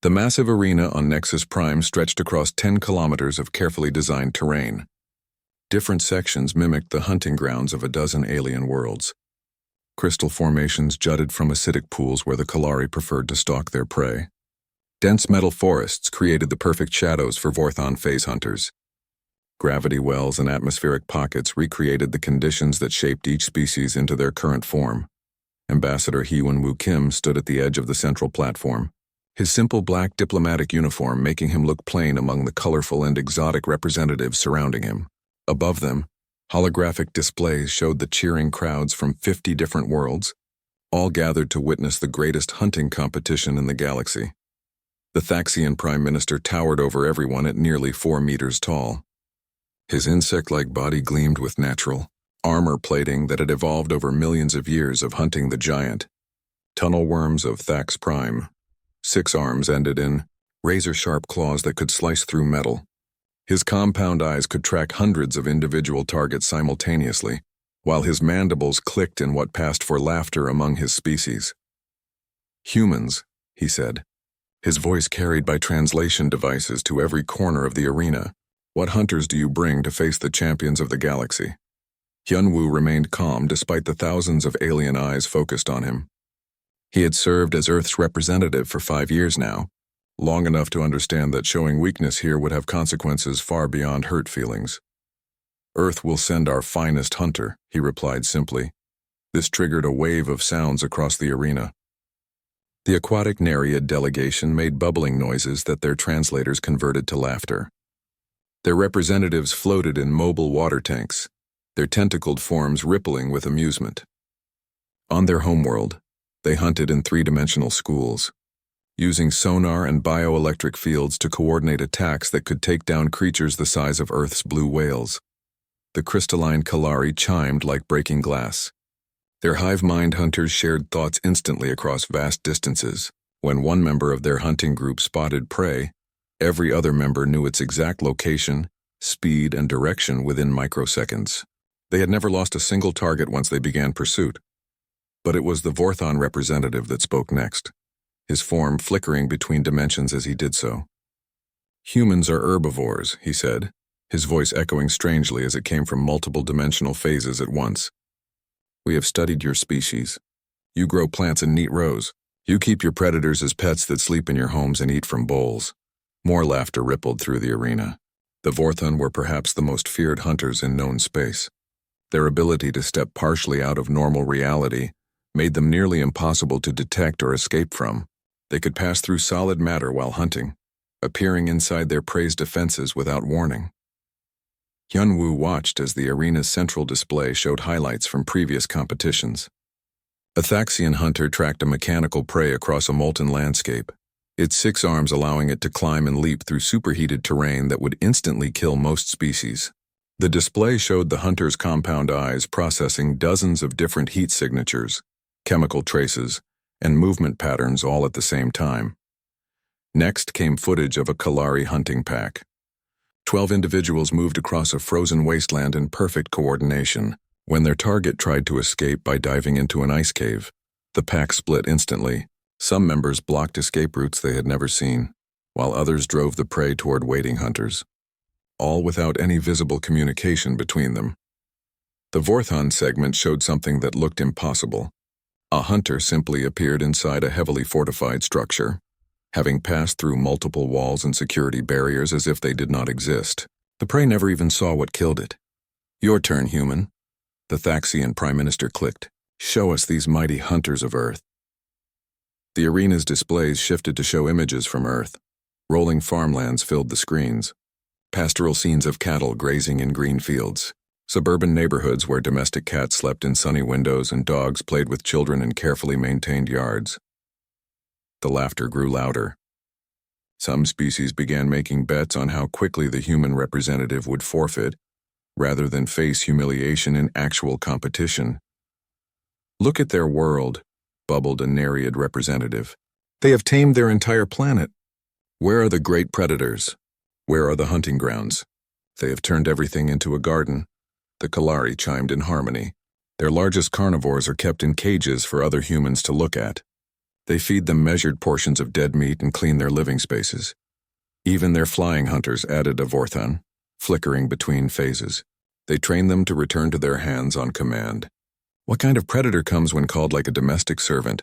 The massive arena on Nexus Prime stretched across 10 kilometers of carefully designed terrain. Different sections mimicked the hunting grounds of a dozen alien worlds. Crystal formations jutted from acidic pools where the Kalari preferred to stalk their prey. Dense metal forests created the perfect shadows for Vorthon phase hunters. Gravity wells and atmospheric pockets recreated the conditions that shaped each species into their current form. Ambassador Hyun-Woo Kim stood at the edge of the central platform, his simple black diplomatic uniform making him look plain among the colorful and exotic representatives surrounding him. Above them, holographic displays showed the cheering crowds from 50 different worlds, all gathered to witness the greatest hunting competition in the galaxy. The Thaxian Prime Minister towered over everyone at nearly 4 meters tall. His insect-like body gleamed with natural armor plating that had evolved over millions of years of hunting the giant. Tunnel worms of Thax Prime. 6 arms ended in razor-sharp claws that could slice through metal. His compound eyes could track hundreds of individual targets simultaneously, while his mandibles clicked in what passed for laughter among his species. "Humans," he said, his voice carried by translation devices to every corner of the arena. "What hunters do you bring to face the champions of the galaxy?" Hyun-Woo remained calm despite the thousands of alien eyes focused on him. He had served as Earth's representative for 5 years now, long enough to understand that showing weakness here would have consequences far beyond hurt feelings. "Earth will send our finest hunter," he replied simply. This triggered a wave of sounds across the arena. The aquatic Nereid delegation made bubbling noises that their translators converted to laughter. Their representatives floated in mobile water tanks, their tentacled forms rippling with amusement. On their homeworld, they hunted in 3-dimensional schools, using sonar and bioelectric fields to coordinate attacks that could take down creatures the size of Earth's blue whales. The crystalline Kalari chimed like breaking glass. Their hive-mind hunters shared thoughts instantly across vast distances. When one member of their hunting group spotted prey, every other member knew its exact location, speed, and direction within microseconds. They had never lost a single target once they began pursuit. But it was the Vorthon representative that spoke next, his form flickering between dimensions as he did so. "Humans are herbivores," he said, his voice echoing strangely as it came from multiple dimensional phases at once. "We have studied your species. You grow plants in neat rows. You keep your predators as pets that sleep in your homes and eat from bowls." More laughter rippled through the arena. The Vorthon were perhaps the most feared hunters in known space. Their ability to step partially out of normal reality made them nearly impossible to detect or escape from. They could pass through solid matter while hunting, appearing inside their prey's defenses without warning. Hyun-Woo watched as the arena's central display showed highlights from previous competitions. A Thaxian hunter tracked a mechanical prey across a molten landscape, its 6 arms allowing it to climb and leap through superheated terrain that would instantly kill most species. The display showed the hunter's compound eyes processing dozens of different heat signatures, chemical traces, and movement patterns all at the same time. Next came footage of a Kalari hunting pack. 12 individuals moved across a frozen wasteland in perfect coordination. When their target tried to escape by diving into an ice cave, the pack split instantly. Some members blocked escape routes they had never seen, while others drove the prey toward waiting hunters, all without any visible communication between them. The Vorthon segment showed something that looked impossible. A hunter simply appeared inside a heavily fortified structure, having passed through multiple walls and security barriers as if they did not exist. The prey never even saw what killed it. "Your turn, human," the Thaxian Prime Minister clicked. "Show us these mighty hunters of Earth." The arena's displays shifted to show images from Earth. Rolling farmlands filled the screens. Pastoral scenes of cattle grazing in green fields. Suburban neighborhoods where domestic cats slept in sunny windows and dogs played with children in carefully maintained yards. The laughter grew louder. Some species began making bets on how quickly the human representative would forfeit, rather than face humiliation in actual competition. "Look at their world," bubbled a Nereid representative. "They have tamed their entire planet. Where are the great predators? Where are the hunting grounds? They have turned everything into a garden." The Kalari chimed in harmony. "Their largest carnivores are kept in cages for other humans to look at. They feed them measured portions of dead meat and clean their living spaces. Even their flying hunters added a vorthan, flickering between phases. They train them to return to their hands on command. What kind of predator comes when called like a domestic servant?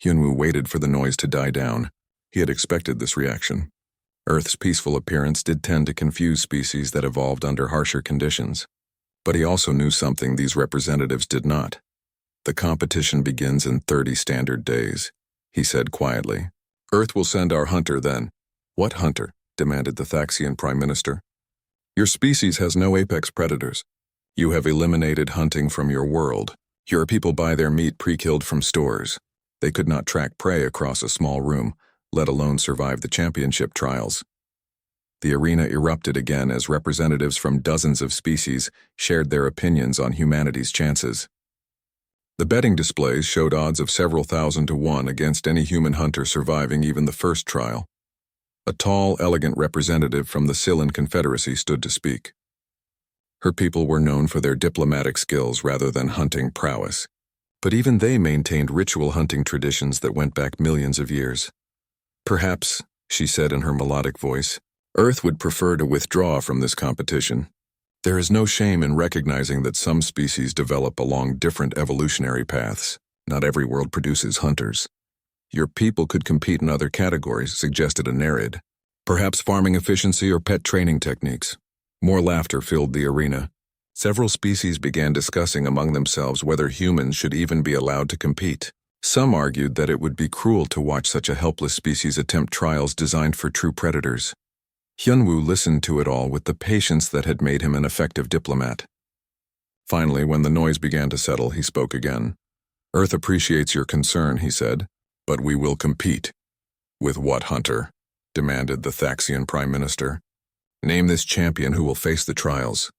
Hyunwoo waited for the noise to die down. He had expected this reaction. Earth's peaceful appearance did tend to confuse species that evolved under harsher conditions. But he also knew something these representatives did not. The competition begins in 30 standard days, he said quietly. Earth will send our hunter then. What hunter? Demanded the Thaxian Prime Minister. Your species has no apex predators. You have eliminated hunting from your world. Your people buy their meat pre-killed from stores. They could not track prey across a small room, let alone survive the championship trials. The arena erupted again as representatives from dozens of species shared their opinions on humanity's chances. The betting displays showed odds of several thousand to 1 against any human hunter surviving even the first trial. A tall, elegant representative from the Scylan Confederacy stood to speak. Her people were known for their diplomatic skills rather than hunting prowess. But even they maintained ritual hunting traditions that went back millions of years. Perhaps, she said in her melodic voice, Earth would prefer to withdraw from this competition. There is no shame in recognizing that some species develop along different evolutionary paths. Not every world produces hunters. Your people could compete in other categories, suggested a Nereid. Perhaps farming efficiency or pet training techniques. More laughter filled the arena. Several species began discussing among themselves whether humans should even be allowed to compete. Some argued that it would be cruel to watch such a helpless species attempt trials designed for true predators. Hyunwoo listened to it all with the patience that had made him an effective diplomat. Finally, when the noise began to settle, he spoke again. Earth appreciates your concern, he said, but we will compete. With what hunter? Demanded the Thaxian Prime Minister. Name this champion who will face the trials.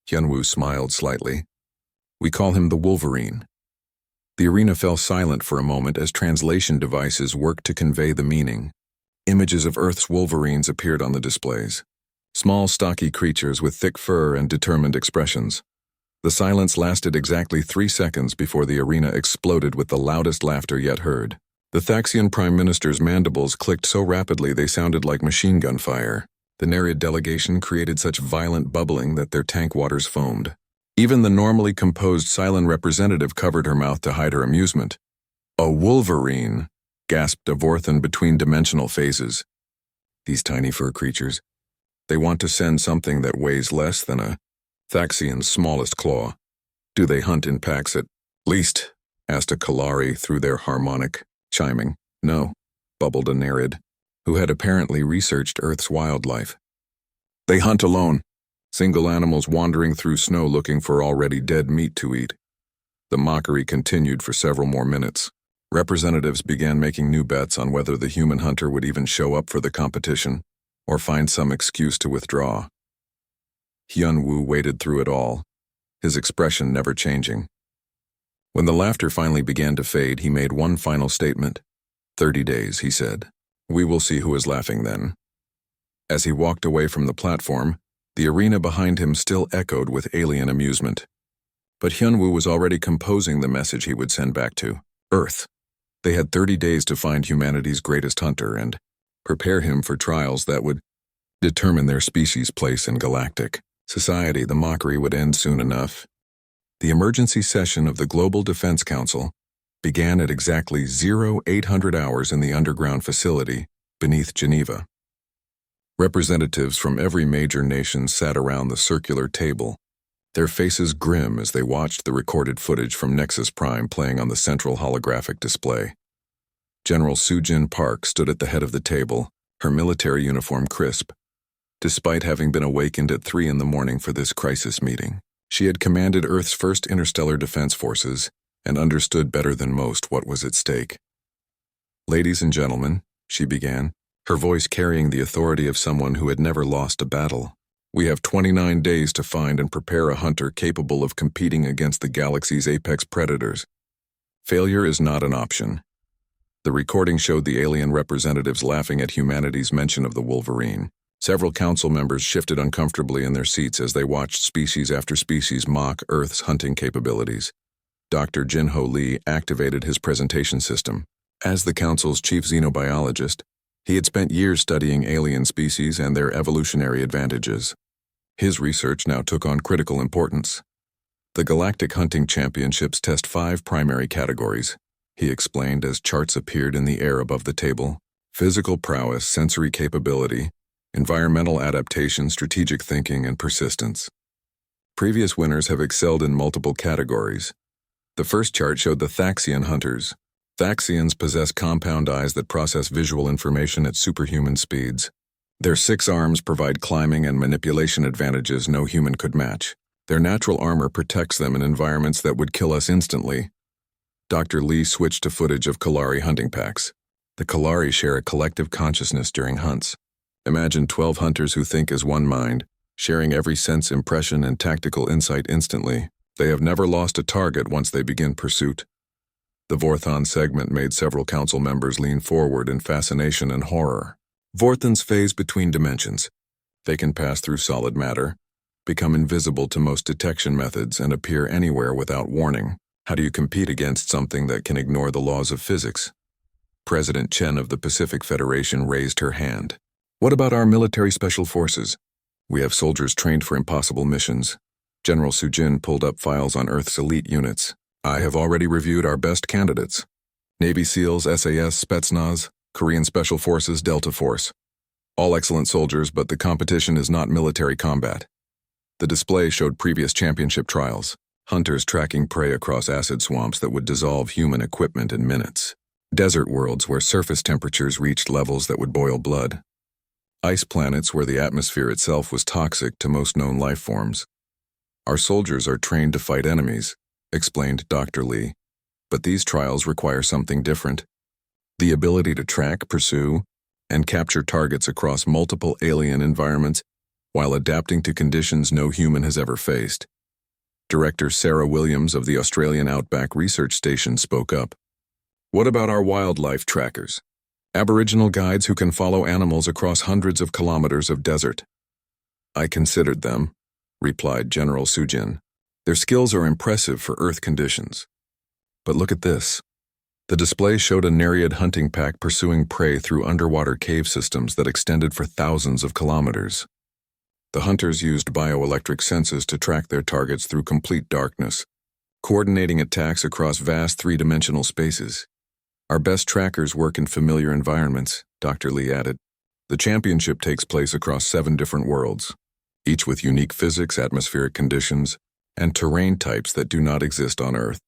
Hyunwoo smiled slightly. We call him the Wolverine. The arena fell silent for a moment as translation devices worked to convey the meaning. Images of Earth's Wolverines appeared on the displays. Small, stocky creatures with thick fur and determined expressions. The silence lasted exactly 3 seconds before the arena exploded with the loudest laughter yet heard. The Thaxian Prime Minister's mandibles clicked so rapidly they sounded like machine gun fire. The Nereid delegation created such violent bubbling that their tank waters foamed. Even the normally composed Scylan representative covered her mouth to hide her amusement. A Wolverine, gasped a Vorthan between dimensional phases. These tiny fur creatures. They want to send something that weighs less than a Thaxian's smallest claw. Do they hunt in packs at least? Asked a Kalari through their harmonic, chiming. No, bubbled a Nereid, who had apparently researched Earth's wildlife. They hunt alone, single animals wandering through snow looking for already dead meat to eat. The mockery continued for several more minutes. Representatives began making new bets on whether the human hunter would even show up for the competition, or find some excuse to withdraw. Hyunwoo waited through it all, his expression never changing. When the laughter finally began to fade, he made one final statement. 30 days, he said. We will see who is laughing then. As he walked away from the platform, the arena behind him still echoed with alien amusement. But Hyunwoo was already composing the message he would send back to Earth. They had 30 days to find humanity's greatest hunter and prepare him for trials that would determine their species' place in galactic society. The mockery would end soon enough. The emergency session of the Global Defense Council began at exactly 0800 hours in the underground facility beneath Geneva. Representatives from every major nation sat around the circular table, their faces grim as they watched the recorded footage from Nexus Prime playing on the central holographic display. General Sujin Park stood at the head of the table, her military uniform crisp. Despite having been awakened at 3 in the morning for this crisis meeting, she had commanded Earth's first interstellar defense forces and understood better than most what was at stake. Ladies and gentlemen, she began, her voice carrying the authority of someone who had never lost a battle. We have 29 days to find and prepare a hunter capable of competing against the galaxy's apex predators. Failure is not an option. The recording showed the alien representatives laughing at humanity's mention of the Wolverine. Several council members shifted uncomfortably in their seats as they watched species after species mock Earth's hunting capabilities. Dr. Jinho Lee activated his presentation system. As the Council's chief xenobiologist, he had spent years studying alien species and their evolutionary advantages. His research now took on critical importance. The Galactic Hunting Championships test 5 primary categories, he explained as charts appeared in the air above the table: physical prowess, sensory capability, environmental adaptation, strategic thinking, and persistence. Previous winners have excelled in multiple categories. The first chart showed the Thaxian hunters. Thaxians possess compound eyes that process visual information at superhuman speeds. Their 6 arms provide climbing and manipulation advantages no human could match. Their natural armor protects them in environments that would kill us instantly. Dr. Lee switched to footage of Kalari hunting packs. The Kalari share a collective consciousness during hunts. Imagine 12 hunters who think as one mind, sharing every sense, impression, and tactical insight instantly. They have never lost a target once they begin pursuit. The Vorthon segment made several council members lean forward in fascination and horror. Vorthons phase between dimensions. They can pass through solid matter, become invisible to most detection methods, and appear anywhere without warning. How do you compete against something that can ignore the laws of physics? President Chen of the Pacific Federation raised her hand. What about our military special forces? We have soldiers trained for impossible missions. General Sujin pulled up files on Earth's elite units. I have already reviewed our best candidates: Navy SEALs, SAS, Spetsnaz, Korean Special Forces, Delta Force. All excellent soldiers, but the competition is not military combat. The display showed previous championship trials, hunters tracking prey across acid swamps that would dissolve human equipment in minutes. Desert worlds where surface temperatures reached levels that would boil blood. Ice planets where the atmosphere itself was toxic to most known life forms. Our soldiers are trained to fight enemies, explained Dr. Lee, but these trials require something different: the ability to track, pursue, and capture targets across multiple alien environments while adapting to conditions no human has ever faced. Director Sarah Williams of the Australian Outback Research Station spoke up. What about our wildlife trackers? Aboriginal guides who can follow animals across hundreds of kilometers of desert. I considered them, replied General Sujin. Their skills are impressive for Earth conditions. But look at this. The display showed a Nereid hunting pack pursuing prey through underwater cave systems that extended for thousands of kilometers. The hunters used bioelectric senses to track their targets through complete darkness, coordinating attacks across vast 3-dimensional spaces. Our best trackers work in familiar environments, Dr. Lee added. The championship takes place across 7 different worlds, each with unique physics, atmospheric conditions, and terrain types that do not exist on Earth.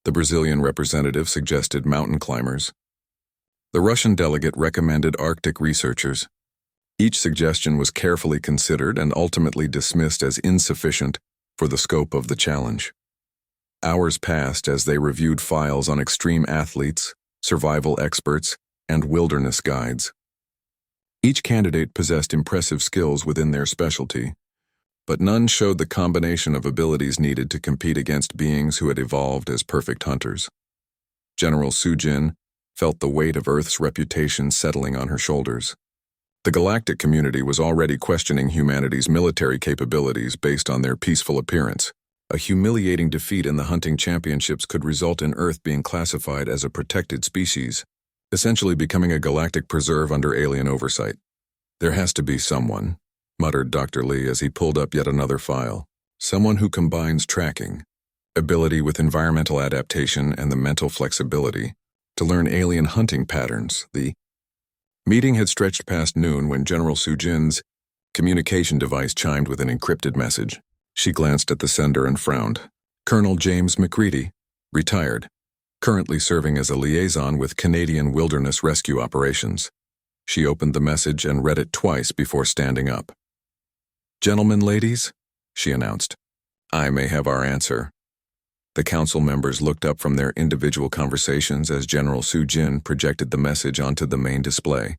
The Brazilian representative suggested mountain climbers. The Russian delegate recommended Arctic researchers. Each suggestion was carefully considered and ultimately dismissed as insufficient for the scope of the challenge. Hours passed as they reviewed files on extreme athletes, survival experts, and wilderness guides. Each candidate possessed impressive skills within their specialty, but none showed the combination of abilities needed to compete against beings who had evolved as perfect hunters. General Sujin felt the weight of Earth's reputation settling on her shoulders. The galactic community was already questioning humanity's military capabilities based on their peaceful appearance. A humiliating defeat in the hunting championships could result in Earth being classified as a protected species, essentially becoming a galactic preserve under alien oversight. There has to be someone, muttered Dr. Lee as he pulled up yet another file. Someone who combines tracking, ability with environmental adaptation, and the mental flexibility to learn alien hunting patterns. The meeting had stretched past noon when General Sujin's communication device chimed with an encrypted message. She glanced at the sender and frowned. Colonel James McCready, retired, currently serving as a liaison with Canadian Wilderness Rescue Operations. She opened the message and read it twice before standing up. Gentlemen, ladies, she announced, I may have our answer. The council members looked up from their individual conversations as General Sujin projected the message onto the main display.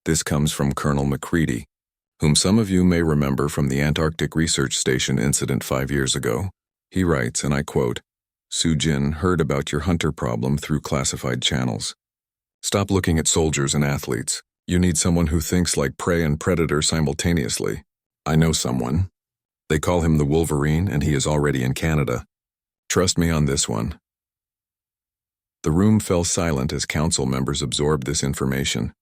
This comes from Colonel McCready, whom some of you may remember from the Antarctic Research Station incident 5 years ago. He writes, and I quote, Sujin heard about your hunter problem through classified channels. Stop looking at soldiers and athletes. You need someone who thinks like prey and predator simultaneously. I know someone. They call him the Wolverine, and he is already in Canada. Trust me on this one. The The room fell silent as council members absorbed this information.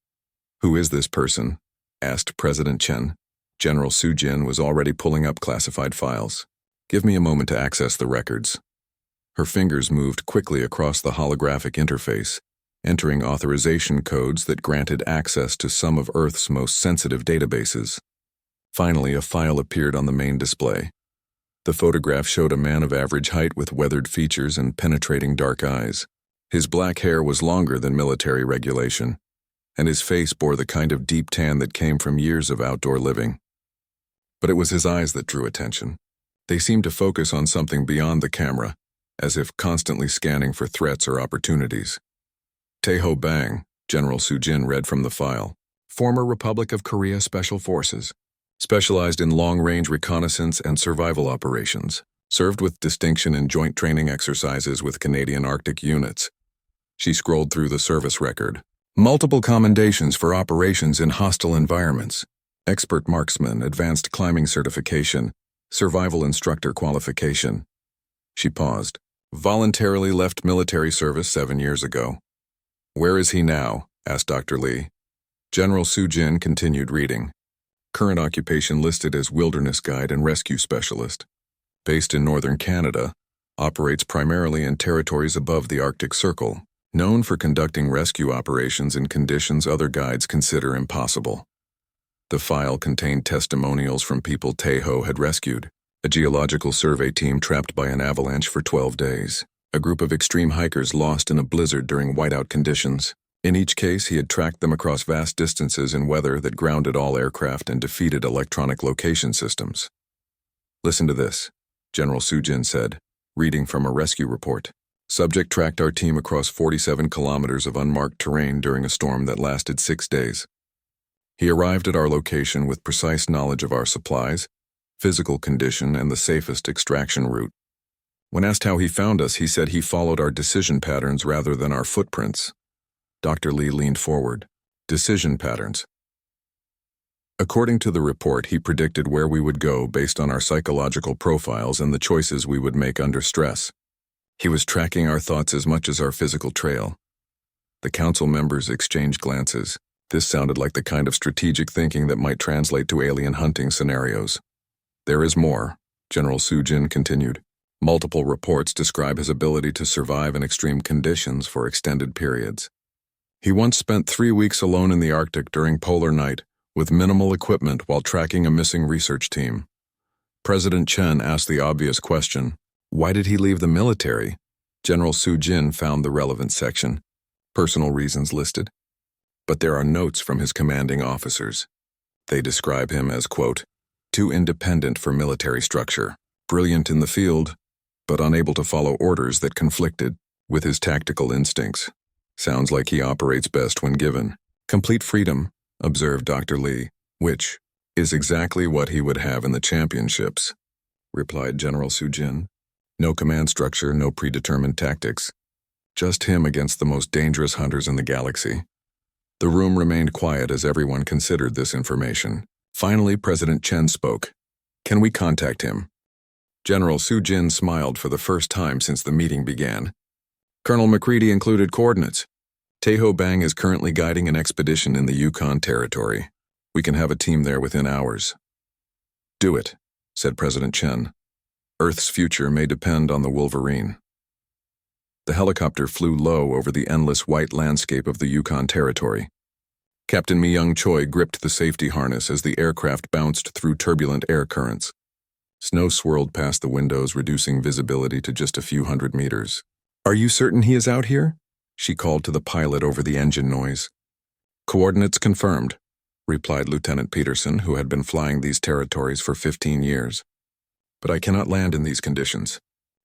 "Who is this person?" asked President Chen. General Su Jin was already pulling up classified files. "Give me a moment to access the records." Her fingers moved quickly across the holographic interface, entering authorization codes that granted access to some of Earth's most sensitive databases. Finally, a file appeared on the main display. The photograph showed a man of average height with weathered features and penetrating dark eyes. His black hair was longer than military regulation, and his face bore the kind of deep tan that came from years of outdoor living. But it was his eyes that drew attention. They seemed to focus on something beyond the camera, as if constantly scanning for threats or opportunities. Taeho Bang, General Su Jin read from the file. Former Republic of Korea Special Forces. Specialized in long-range reconnaissance and survival operations. Served with distinction in joint training exercises with Canadian Arctic units. She scrolled through the service record. Multiple commendations for operations in hostile environments. Expert marksman, advanced climbing certification, survival instructor qualification. She paused. Voluntarily left military service 7 years ago. Where is he now? Asked Dr. Lee. General Su Jin continued reading. Current occupation listed as wilderness guide and rescue specialist. Based in northern Canada, operates primarily in territories above the Arctic Circle, known for conducting rescue operations in conditions other guides consider impossible. The file contained testimonials from people Taeho had rescued. A geological survey team trapped by an avalanche for 12 days. A group of extreme hikers lost in a blizzard during whiteout conditions. In each case, he had tracked them across vast distances in weather that grounded all aircraft and defeated electronic location systems. Listen to this, General Su Jin said, reading from a rescue report. Subject tracked our team across 47 kilometers of unmarked terrain during a storm that lasted 6 days. He arrived at our location with precise knowledge of our supplies, physical condition, and the safest extraction route. When asked how he found us, he said he followed our decision patterns rather than our footprints. Dr. Lee leaned forward. Decision patterns. According to the report, he predicted where we would go based on our psychological profiles and the choices we would make under stress. He was tracking our thoughts as much as our physical trail. The council members exchanged glances. This sounded like the kind of strategic thinking that might translate to alien hunting scenarios. There is more, General Su Jin continued. Multiple reports describe his ability to survive in extreme conditions for extended periods. He once spent 3 weeks alone in the Arctic during polar night, with minimal equipment while tracking a missing research team. President Chen asked the obvious question, why did he leave the military? General Su Jin found the relevant section. Personal reasons listed. But there are notes from his commanding officers. They describe him as, quote, too independent for military structure, brilliant in the field, but unable to follow orders that conflicted with his tactical instincts. Sounds like he operates best when given complete freedom, observed Dr. Lee, which is exactly what he would have in the championships, replied General Su Jin. No command structure, no predetermined tactics. Just him against the most dangerous hunters in the galaxy. The room remained quiet as everyone considered this information. Finally, President Chen spoke. Can we contact him? General Su Jin smiled for the first time since the meeting began. Colonel McCready included coordinates. Taeho Bang is currently guiding an expedition in the Yukon Territory. We can have a team there within hours. Do it, said President Chen. Earth's future may depend on the Wolverine. The helicopter flew low over the endless white landscape of the Yukon Territory. Captain Mi-young Choi gripped the safety harness as the aircraft bounced through turbulent air currents. Snow swirled past the windows, reducing visibility to just a few hundred meters. Are you certain he is out here? She called to the pilot over the engine noise. Coordinates confirmed, replied Lieutenant Peterson, who had been flying these territories for 15 years. But I cannot land in these conditions.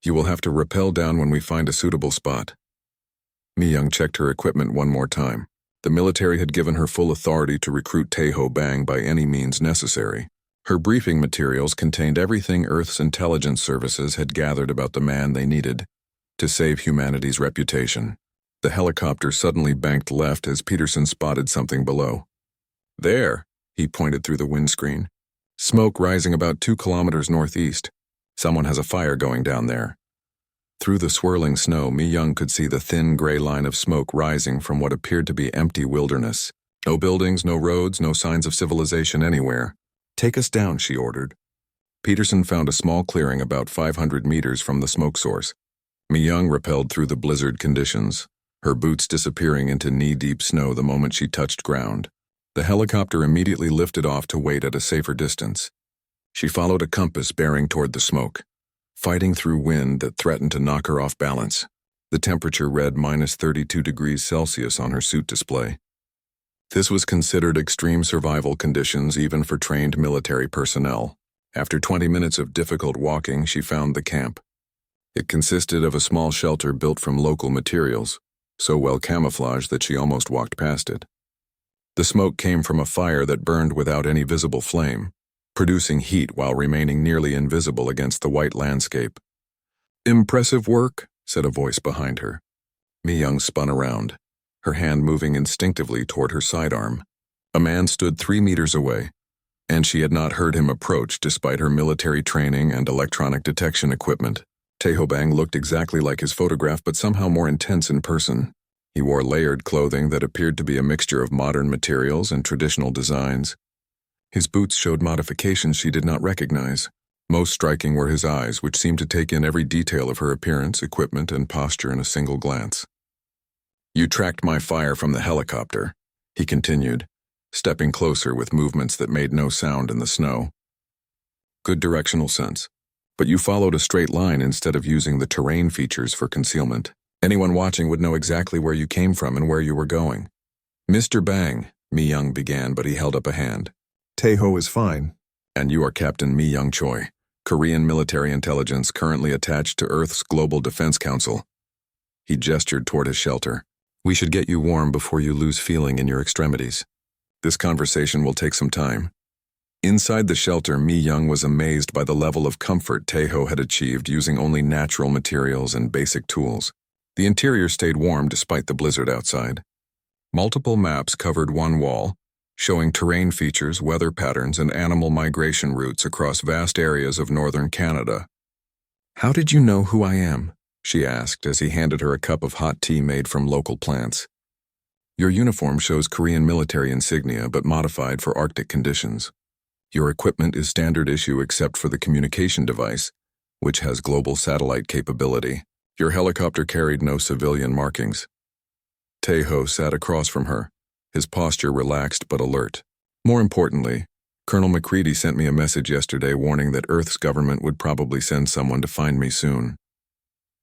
You will have to rappel down when we find a suitable spot. Mi-young checked her equipment one more time. The military had given her full authority to recruit Taeho Bang by any means necessary. Her briefing materials contained everything Earth's intelligence services had gathered about the man they needed to save humanity's reputation. The helicopter suddenly banked left as Peterson spotted something below. There, he pointed through the windscreen. Smoke rising about 2 kilometers northeast. Someone has a fire going down there. Through the swirling snow, Mi Young could see the thin gray line of smoke rising from what appeared to be empty wilderness. No buildings, no roads, no signs of civilization anywhere. "Take us down," she ordered. Peterson found a small clearing about 500 meters from the smoke source. Mi Young rappelled through the blizzard conditions, her boots disappearing into knee-deep snow the moment she touched ground. The helicopter immediately lifted off to wait at a safer distance. She followed a compass bearing toward the smoke, fighting through wind that threatened to knock her off balance. The temperature read -32 degrees Celsius on her suit display. This was considered extreme survival conditions even for trained military personnel. After 20 minutes of difficult walking, she found the camp. It consisted of a small shelter built from local materials, so well camouflaged that she almost walked past it. The smoke came from a fire that burned without any visible flame, producing heat while remaining nearly invisible against the white landscape. "Impressive work," said a voice behind her. Mi Young spun around, her hand moving instinctively toward her sidearm. A man stood 3 meters away, and she had not heard him approach despite her military training and electronic detection equipment. Tehobang looked exactly like his photograph, but somehow more intense in person. He wore layered clothing that appeared to be a mixture of modern materials and traditional designs. His boots showed modifications she did not recognize. Most striking were his eyes, which seemed to take in every detail of her appearance, equipment, and posture in a single glance. "You tracked my fire from the helicopter," he continued, stepping closer with movements that made no sound in the snow. "Good directional sense. But you followed a straight line instead of using the terrain features for concealment. Anyone watching would know exactly where you came from and where you were going." "Mr. Bang," Mi Young began, but he held up a hand. "Taeho is fine. And you are Captain Mi Young Choi, Korean military intelligence currently attached to Earth's Global Defense Council." He gestured toward his shelter. "We should get you warm before you lose feeling in your extremities. This conversation will take some time." Inside the shelter, Mi Young was amazed by the level of comfort Taeho had achieved using only natural materials and basic tools. The interior stayed warm despite the blizzard outside. Multiple maps covered one wall, showing terrain features, weather patterns, and animal migration routes across vast areas of northern Canada. "How did you know who I am?" she asked as he handed her a cup of hot tea made from local plants. "Your uniform shows Korean military insignia but modified for Arctic conditions. Your equipment is standard issue except for the communication device, which has global satellite capability. Your helicopter carried no civilian markings." Taeho sat across from her, his posture relaxed but alert. "More importantly, Colonel McCready sent me a message yesterday warning that Earth's government would probably send someone to find me soon."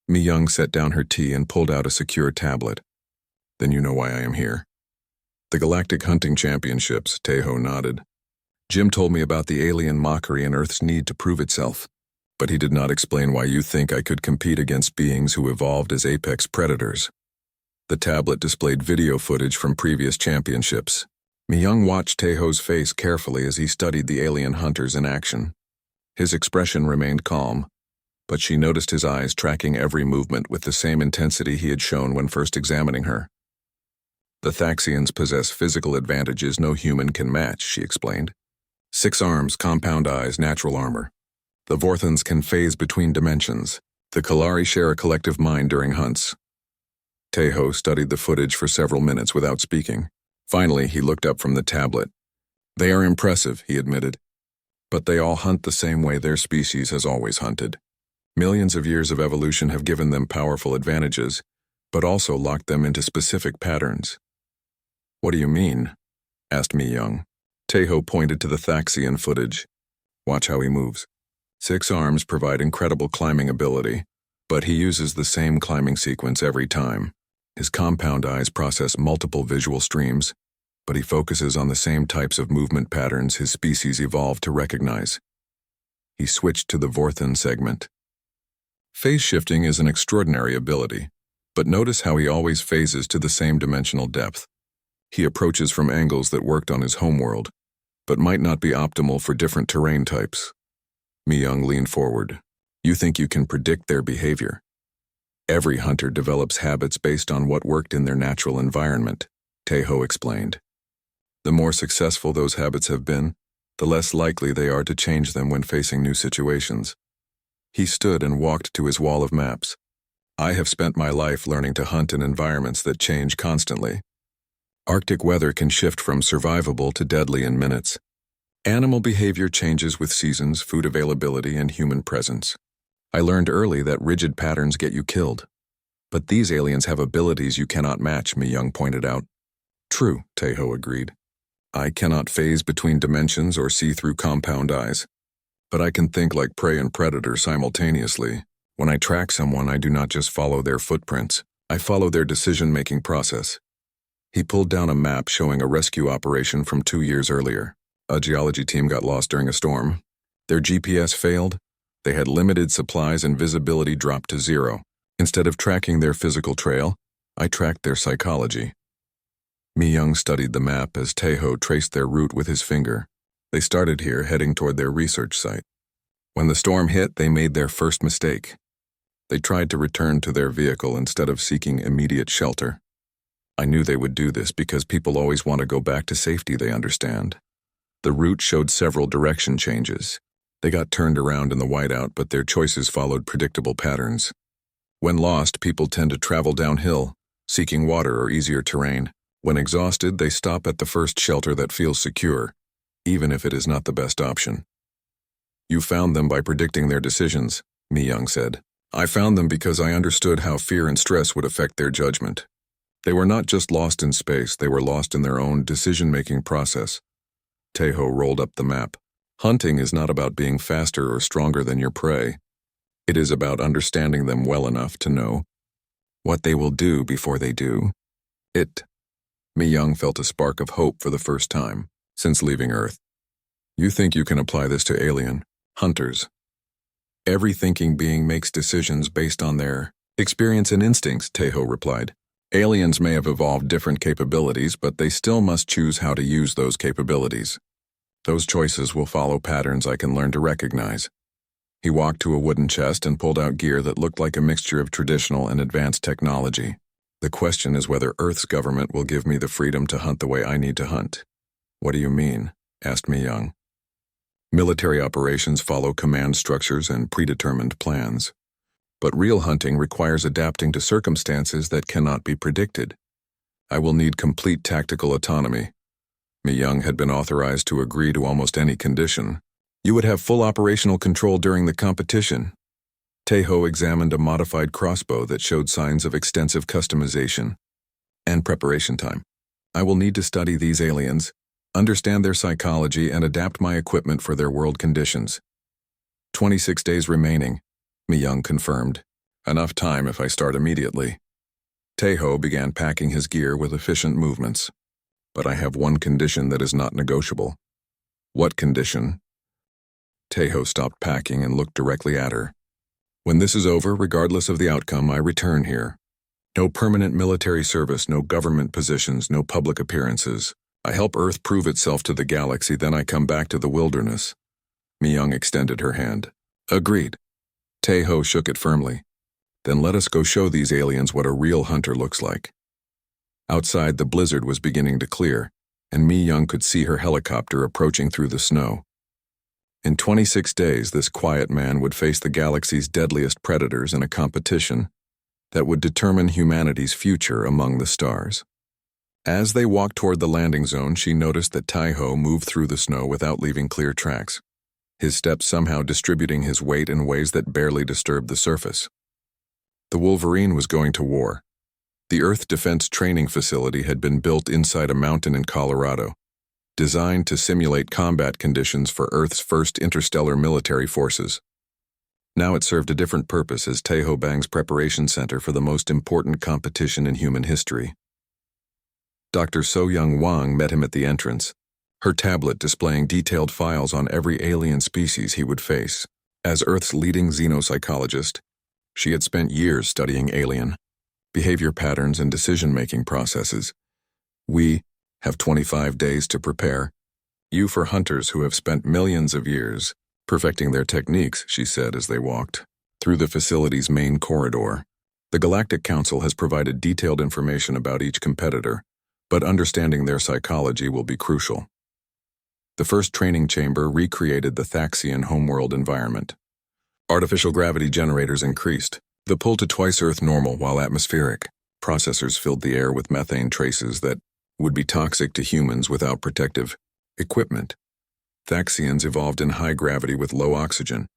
Mi Young set down her tea and pulled out a secure tablet. "Then you know why I am here." "The Galactic Hunting Championships," Taeho nodded. "Jim told me about the alien mockery and Earth's need to prove itself, but he did not explain why you think I could compete against beings who evolved as apex predators." The tablet displayed video footage from previous championships. Mi Young watched Taeho's face carefully as he studied the alien hunters in action. His expression remained calm, but she noticed his eyes tracking every movement with the same intensity he had shown when first examining her. "The Thaxians possess physical advantages no human can match," she explained. 6 arms, compound eyes, natural armor. The Vorthans can phase between dimensions. The Kalari share a collective mind during hunts. Taeho studied the footage for several minutes without speaking. Finally, he looked up from the tablet. "They are impressive," he admitted. "But they all hunt the same way their species has always hunted. Millions of years of evolution have given them powerful advantages, but also locked them into specific patterns." "What do you mean?" asked Mi Young. Taeho pointed to the Thaxian footage. "Watch how he moves. 6 arms provide incredible climbing ability, but he uses the same climbing sequence every time. His compound eyes process multiple visual streams, but he focuses on the same types of movement patterns his species evolved to recognize." He switched to the Vorthan segment. "Phase shifting is an extraordinary ability, but notice how he always phases to the same dimensional depth. He approaches from angles that worked on his homeworld, but might not be optimal for different terrain types." Mi Young leaned forward. "You think you can predict their behavior?" "Every hunter develops habits based on what worked in their natural environment," Taeho explained. "The more successful those habits have been, the less likely they are to change them when facing new situations." He stood and walked to his wall of maps, I have spent my life learning to hunt in environments that change constantly. Arctic weather can shift from survivable to deadly in minutes. Animal behavior changes with seasons, food availability, and human presence. I learned early that rigid patterns get you killed. But these aliens have abilities you cannot match, Mi-young pointed out. True, Taeho agreed. I cannot phase between dimensions or see through compound eyes. But I can think like prey and predator simultaneously. When I track someone, I do not just follow their footprints. I follow their decision-making process. He pulled down a map showing a rescue operation from 2 years earlier. A geology team got lost during a storm. Their GPS failed. They had limited supplies and visibility dropped to 0. Instead of tracking their physical trail, I tracked their psychology. Mi-young studied the map as Taeho traced their route with his finger. They started here, heading toward their research site. When the storm hit, they made their first mistake. They tried to return to their vehicle instead of seeking immediate shelter. I knew they would do this because people always want to go back to safety, they understand. The route showed several direction changes. They got turned around in the whiteout, but their choices followed predictable patterns. When lost, people tend to travel downhill, seeking water or easier terrain. When exhausted, they stop at the first shelter that feels secure, even if it is not the best option. You found them by predicting their decisions, Mi-young said. I found them because I understood how fear and stress would affect their judgment. They were not just lost in space, they were lost in their own decision-making process. Taeho rolled up the map. Hunting is not about being faster or stronger than your prey. It is about understanding them well enough to know what they will do before they do it. Mi-young felt a spark of hope for the first time since leaving Earth. You think you can apply this to alien hunters? Every thinking being makes decisions based on their experience and instincts, Taeho replied. Aliens may have evolved different capabilities, but they still must choose how to use those capabilities. Those choices will follow patterns I can learn to recognize. He walked to a wooden chest and pulled out gear that looked like a mixture of traditional and advanced technology. The question is whether Earth's government will give me the freedom to hunt the way I need to hunt. What do you mean? Asked Mi-young. Military operations follow command structures and predetermined plans. But real hunting requires adapting to circumstances that cannot be predicted. I will need complete tactical autonomy. Mi-young had been authorized to agree to almost any condition. You would have full operational control during the competition. Taeho examined a modified crossbow that showed signs of extensive customization and preparation time. I will need to study these aliens, understand their psychology, and adapt my equipment for their world conditions. 26 days remaining, Mi-young confirmed. Enough time if I start immediately. Taeho began packing his gear with efficient movements. But I have one condition that is not negotiable. What condition? Taeho stopped packing and looked directly at her. When this is over, regardless of the outcome, I return here. No permanent military service, no government positions, no public appearances. I help Earth prove itself to the galaxy, then I come back to the wilderness. Mi-young extended her hand. Agreed. Taeho shook it firmly. Then let us go show these aliens what a real hunter looks like. Outside, the blizzard was beginning to clear, and Mi-young could see her helicopter approaching through the snow. In 26 days, this quiet man would face the galaxy's deadliest predators in a competition that would determine humanity's future among the stars. As they walked toward the landing zone, she noticed that Taeho moved through the snow without leaving clear tracks, his steps somehow distributing his weight in ways that barely disturbed the surface. The Wolverine was going to war. The Earth Defense Training Facility had been built inside a mountain in Colorado, designed to simulate combat conditions for Earth's first interstellar military forces. Now it served a different purpose as Taeho Bang's preparation center for the most important competition in human history. Dr. So-young Wang met him at the entrance, her tablet displaying detailed files on every alien species he would face. As Earth's leading xenopsychologist, she had spent years studying alien behavior patterns and decision-making processes. We have 25 days to prepare. You for hunters who have spent millions of years perfecting their techniques, she said as they walked through the facility's main corridor. The Galactic Council has provided detailed information about each competitor, but understanding their psychology will be crucial. The first training chamber recreated the Thaxian homeworld environment. Artificial gravity generators increased, The pull to twice Earth normal while atmospheric. Processors filled the air with methane traces that would be toxic to humans without protective equipment. Thaxians evolved in high gravity with low oxygen.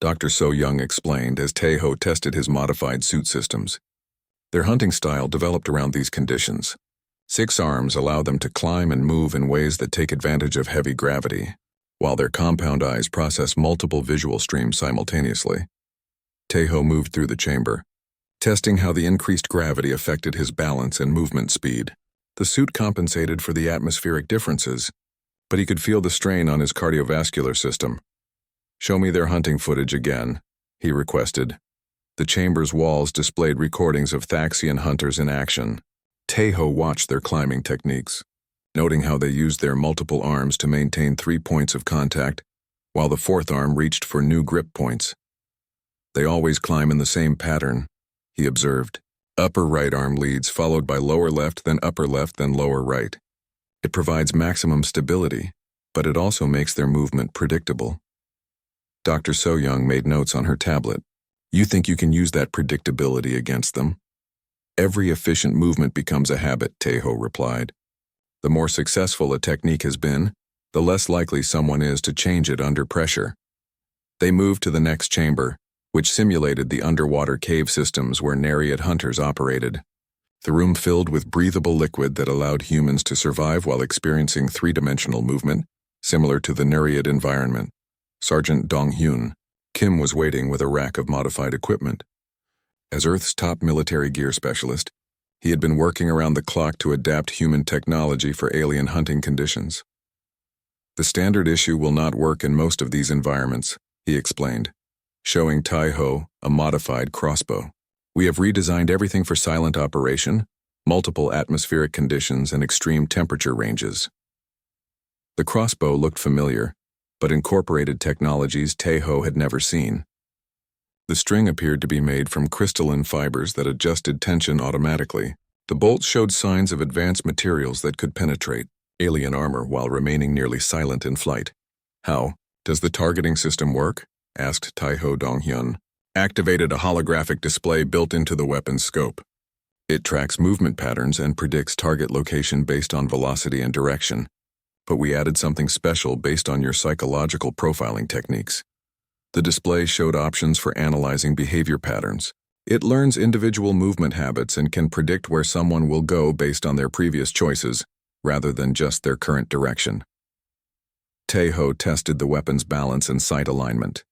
Dr. So Young explained as Tae-ho tested his modified suit systems. Their hunting style developed around these conditions. 6 arms allow them to climb and move in ways that take advantage of heavy gravity, while their compound eyes process multiple visual streams simultaneously. Tae-ho moved through the chamber, testing how the increased gravity affected his balance and movement speed. The suit compensated for the atmospheric differences, but he could feel the strain on his cardiovascular system. "Show me their hunting footage again," he requested. The chamber's walls displayed recordings of Thaxian hunters in action. Tae-ho watched their climbing techniques, noting how they used their multiple arms to maintain 3 points of contact, while the 4th arm reached for new grip points. "They always climb in the same pattern," he observed. "Upper right arm leads, followed by lower left, then upper left, then lower right. It provides maximum stability, but it also makes their movement predictable." Dr. So Young made notes on her tablet. "You think you can use that predictability against them?" "Every efficient movement becomes a habit," Tae-ho replied. "The more successful a technique has been, the less likely someone is to change it under pressure." They moved to the next chamber, which simulated the underwater cave systems where Nereid hunters operated. The room filled with breathable liquid that allowed humans to survive while experiencing 3-dimensional movement, similar to the Nereid environment. Sergeant Dong-hyun, Kim was waiting with a rack of modified equipment. As Earth's top military gear specialist, he had been working around the clock to adapt human technology for alien hunting conditions. "The standard issue will not work in most of these environments," he explained, showing Tae-ho a modified crossbow. "We have redesigned everything for silent operation, multiple atmospheric conditions, and extreme temperature ranges." The crossbow looked familiar, but incorporated technologies Tae-ho had never seen. The string appeared to be made from crystalline fibers that adjusted tension automatically. The bolts showed signs of advanced materials that could penetrate alien armor while remaining nearly silent in flight. "How does the targeting system work?" asked Tae-ho Dong-hyun. "Activated a holographic display built into the weapon's scope. It tracks movement patterns and predicts target location based on velocity and direction. But we added something special based on your psychological profiling techniques." The display showed options for analyzing behavior patterns. It learns individual movement habits and can predict where someone will go based on their previous choices, rather than just their current direction. Tae-ho tested the weapon's balance and sight alignment.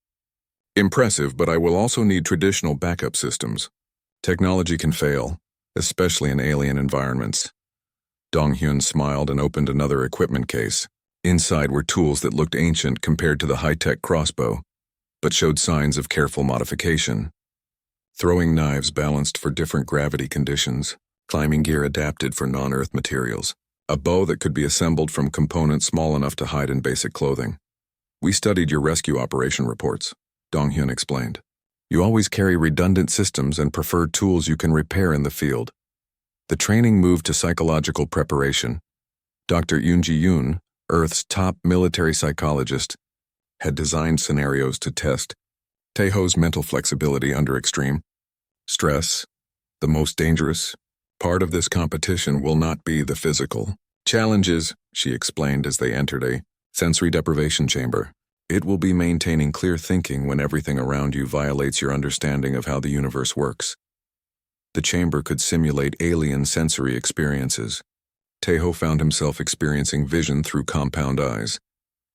"Impressive, but I will also need traditional backup systems. Technology can fail, especially in alien environments." Dong-hyun smiled and opened another equipment case. Inside were tools that looked ancient compared to the high-tech crossbow, but showed signs of careful modification. Throwing knives balanced for different gravity conditions, climbing gear adapted for non-Earth materials, a bow that could be assembled from components small enough to hide in basic clothing. "We studied your rescue operation reports," Dong-hyun explained. "You always carry redundant systems and prefer tools you can repair in the field." The training moved to psychological preparation. Dr. Yoon Ji-yoon, Earth's top military psychologist, had designed scenarios to test Tae-ho's mental flexibility under extreme stress. "The most dangerous part of this competition will not be the physical challenges," she explained as they entered a sensory deprivation chamber. "It will be maintaining clear thinking when everything around you violates your understanding of how the universe works." The chamber could simulate alien sensory experiences. Tae-ho found himself experiencing vision through compound eyes,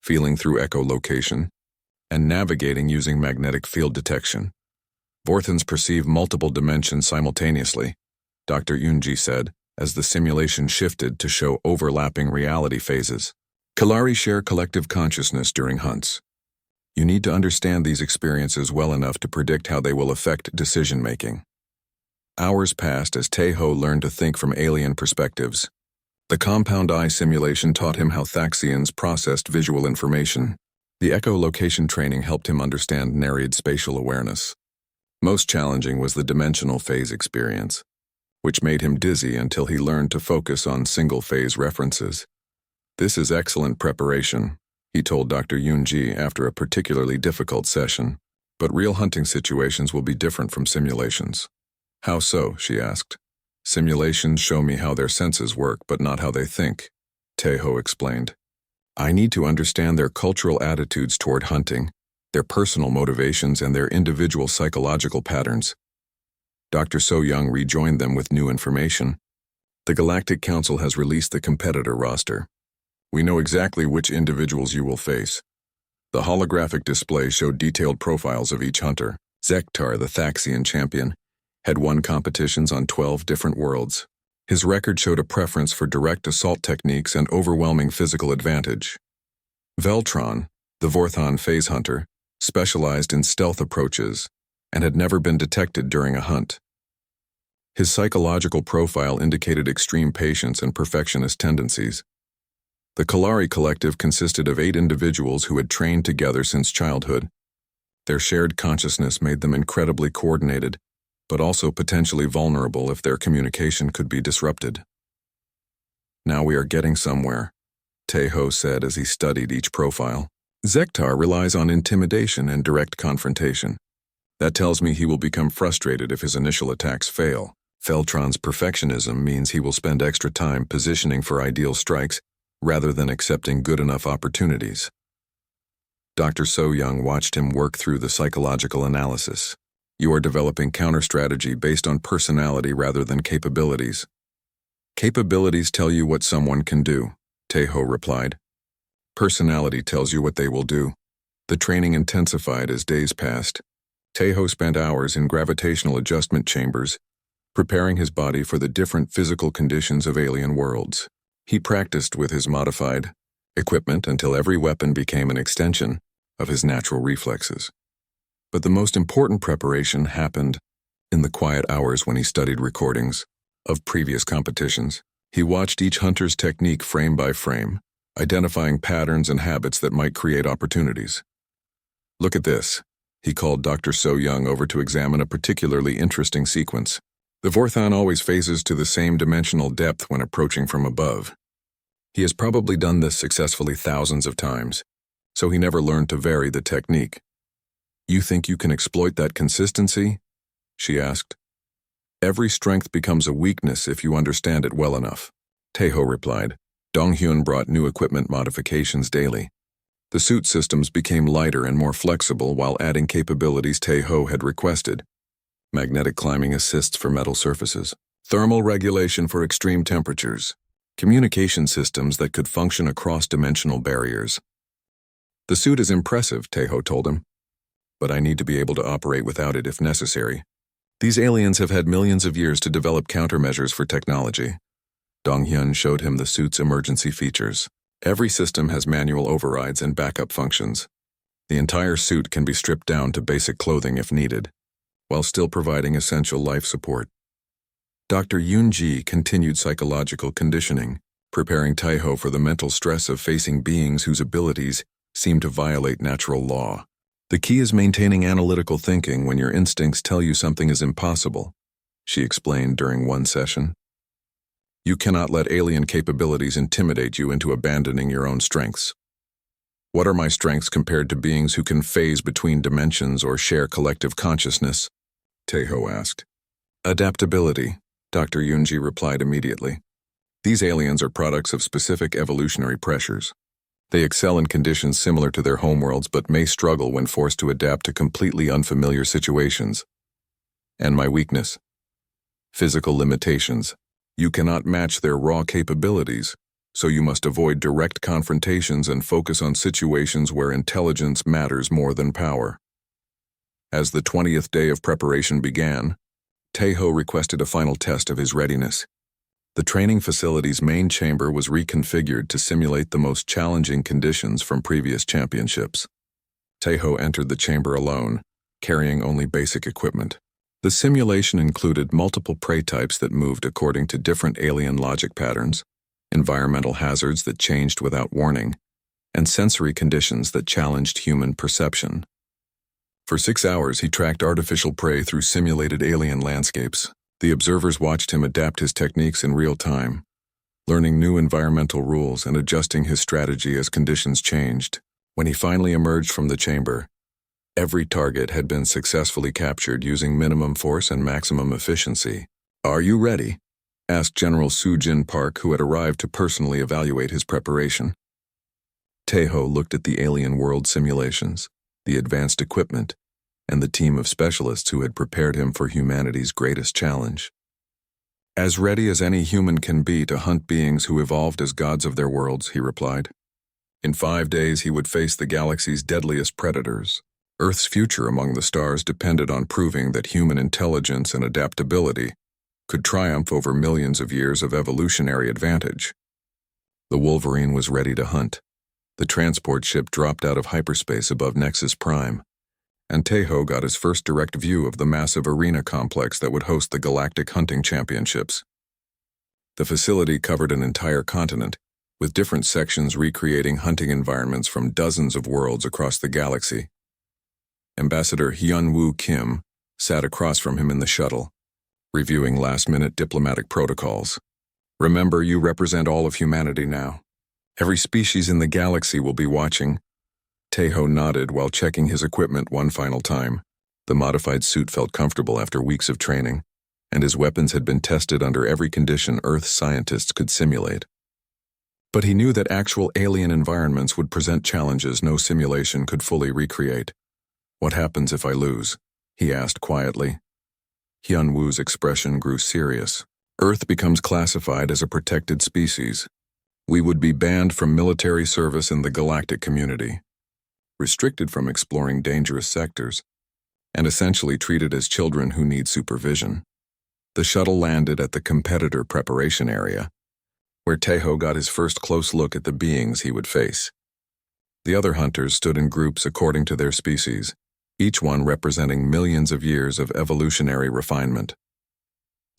feeling through echolocation, and navigating using magnetic field detection. "Vorthans perceive multiple dimensions simultaneously," Dr. Yoonji said, as the simulation shifted to show overlapping reality phases. "Kalari share collective consciousness during hunts. You need to understand these experiences well enough to predict how they will affect decision-making." Hours passed as Tae-ho learned to think from alien perspectives. The compound eye simulation taught him how Thaxians processed visual information. The echolocation training helped him understand Nereid spatial awareness. Most challenging was the dimensional phase experience, which made him dizzy until he learned to focus on single-phase references. "This is excellent preparation," he told Dr. Yoonji after a particularly difficult session. But real hunting situations will be different from simulations. How so? She asked. Simulations show me how their senses work, but not how they think, Tejo explained. I need to understand their cultural attitudes toward hunting, their personal motivations, and their individual psychological patterns. Dr. So-Young rejoined them with new information. The Galactic Council has released the competitor roster. We know exactly which individuals you will face. The holographic display showed detailed profiles of each hunter. Zektar, the Thaxian champion, had won competitions on 12 different worlds. His record showed a preference for direct assault techniques and overwhelming physical advantage. Veltron, the Vorthon phase hunter, specialized in stealth approaches and had never been detected during a hunt. His psychological profile indicated extreme patience and perfectionist tendencies. The Kalari Collective consisted of 8 individuals who had trained together since childhood. Their shared consciousness made them incredibly coordinated, but also potentially vulnerable if their communication could be disrupted. Now we are getting somewhere, Tejo said as he studied each profile. Zektar relies on intimidation and direct confrontation. That tells me he will become frustrated if his initial attacks fail. Feltron's perfectionism means he will spend extra time positioning for ideal strikes rather than accepting good enough opportunities. Dr. So-Young watched him work through the psychological analysis. You are developing counter-strategy based on personality rather than capabilities. Capabilities tell you what someone can do, Tejo replied. Personality tells you what they will do. The training intensified as days passed. Tejo spent hours in gravitational adjustment chambers, preparing his body for the different physical conditions of alien worlds. He practiced with his modified equipment until every weapon became an extension of his natural reflexes. But the most important preparation happened in the quiet hours when he studied recordings of previous competitions. He watched each hunter's technique frame by frame, identifying patterns and habits that might create opportunities. Look at this. He called Dr. So-Young over to examine a particularly interesting sequence. The Vorthon always phases to the same dimensional depth when approaching from above. He has probably done this successfully thousands of times, so he never learned to vary the technique. You think you can exploit that consistency? She asked. Every strength becomes a weakness if you understand it well enough, Tejo replied. Donghyun brought new equipment modifications daily. The suit systems became lighter and more flexible while adding capabilities Tejo had requested. Magnetic climbing assists for metal surfaces, thermal regulation for extreme temperatures, communication systems that could function across dimensional barriers. The suit is impressive, Tejo told him, but I need to be able to operate without it if necessary. These aliens have had millions of years to develop countermeasures for technology. Donghyun showed him the suit's emergency features. Every system has manual overrides and backup functions. The entire suit can be stripped down to basic clothing if needed, while still providing essential life support. Dr. Yoon-ji continued psychological conditioning, preparing Tejo for the mental stress of facing beings whose abilities seem to violate natural law. The key is maintaining analytical thinking when your instincts tell you something is impossible, she explained during one session. You cannot let alien capabilities intimidate you into abandoning your own strengths. What are my strengths compared to beings who can phase between dimensions or share collective consciousness? Tejo asked. Adaptability, Dr. Yoon-ji replied immediately. These aliens are products of specific evolutionary pressures. They excel in conditions similar to their homeworlds but may struggle when forced to adapt to completely unfamiliar situations. And my weakness? Physical limitations. You cannot match their raw capabilities, so you must avoid direct confrontations and focus on situations where intelligence matters more than power. As the 20th day of preparation began, Tejo requested a final test of his readiness. The training facility's main chamber was reconfigured to simulate the most challenging conditions from previous championships. Tejo entered the chamber alone, carrying only basic equipment. The simulation included multiple prey types that moved according to different alien logic patterns, environmental hazards that changed without warning, and sensory conditions that challenged human perception. For 6 hours, he tracked artificial prey through simulated alien landscapes. The observers watched him adapt his techniques in real time, learning new environmental rules and adjusting his strategy as conditions changed. When he finally emerged from the chamber, Every target had been successfully captured using minimum force and maximum efficiency. "Are you ready?" asked General Soo-Jin Park, who had arrived to personally evaluate his preparation. Tae-ho looked at the alien world simulations, the advanced equipment, and the team of specialists who had prepared him for humanity's greatest challenge. "As ready as any human can be to hunt beings who evolved as gods of their worlds," he replied. In 5 days he would face the galaxy's deadliest predators. Earth's future among the stars depended on proving that human intelligence and adaptability could triumph over millions of years of evolutionary advantage. The Wolverine was ready to hunt. The transport ship dropped out of hyperspace above Nexus Prime, and Tae-ho got his first direct view of the massive arena complex that would host the Galactic Hunting Championships. The facility covered an entire continent, with different sections recreating hunting environments from dozens of worlds across the galaxy. Ambassador Hyun-woo Kim sat across from him in the shuttle, reviewing last-minute diplomatic protocols. "Remember, you represent all of humanity now. Every species in the galaxy will be watching." Tae-ho nodded while checking his equipment one final time. The modified suit felt comfortable after weeks of training, and his weapons had been tested under every condition Earth scientists could simulate. But he knew that actual alien environments would present challenges no simulation could fully recreate. "What happens if I lose?" he asked quietly. Hyun-woo's expression grew serious. "Earth becomes classified as a protected species. We would be banned from military service in the galactic community, restricted from exploring dangerous sectors, and essentially treated as children who need supervision." The shuttle landed at the competitor preparation area, where Tae-ho got his first close look at the beings he would face. The other hunters stood in groups according to their species, each one representing millions of years of evolutionary refinement.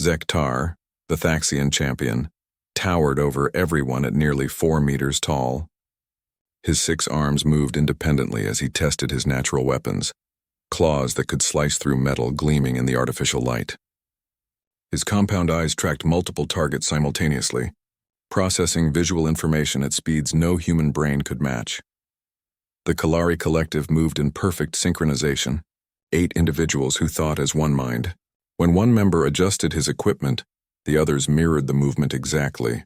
Zektar, the Thaxian champion, towered over everyone at nearly 4 meters tall. His 6 arms moved independently as he tested his natural weapons, claws that could slice through metal gleaming in the artificial light. His compound eyes tracked multiple targets simultaneously, processing visual information at speeds no human brain could match. The Kalari collective moved in perfect synchronization, 8 individuals who thought as one mind. When one member adjusted his equipment, the others mirrored the movement exactly.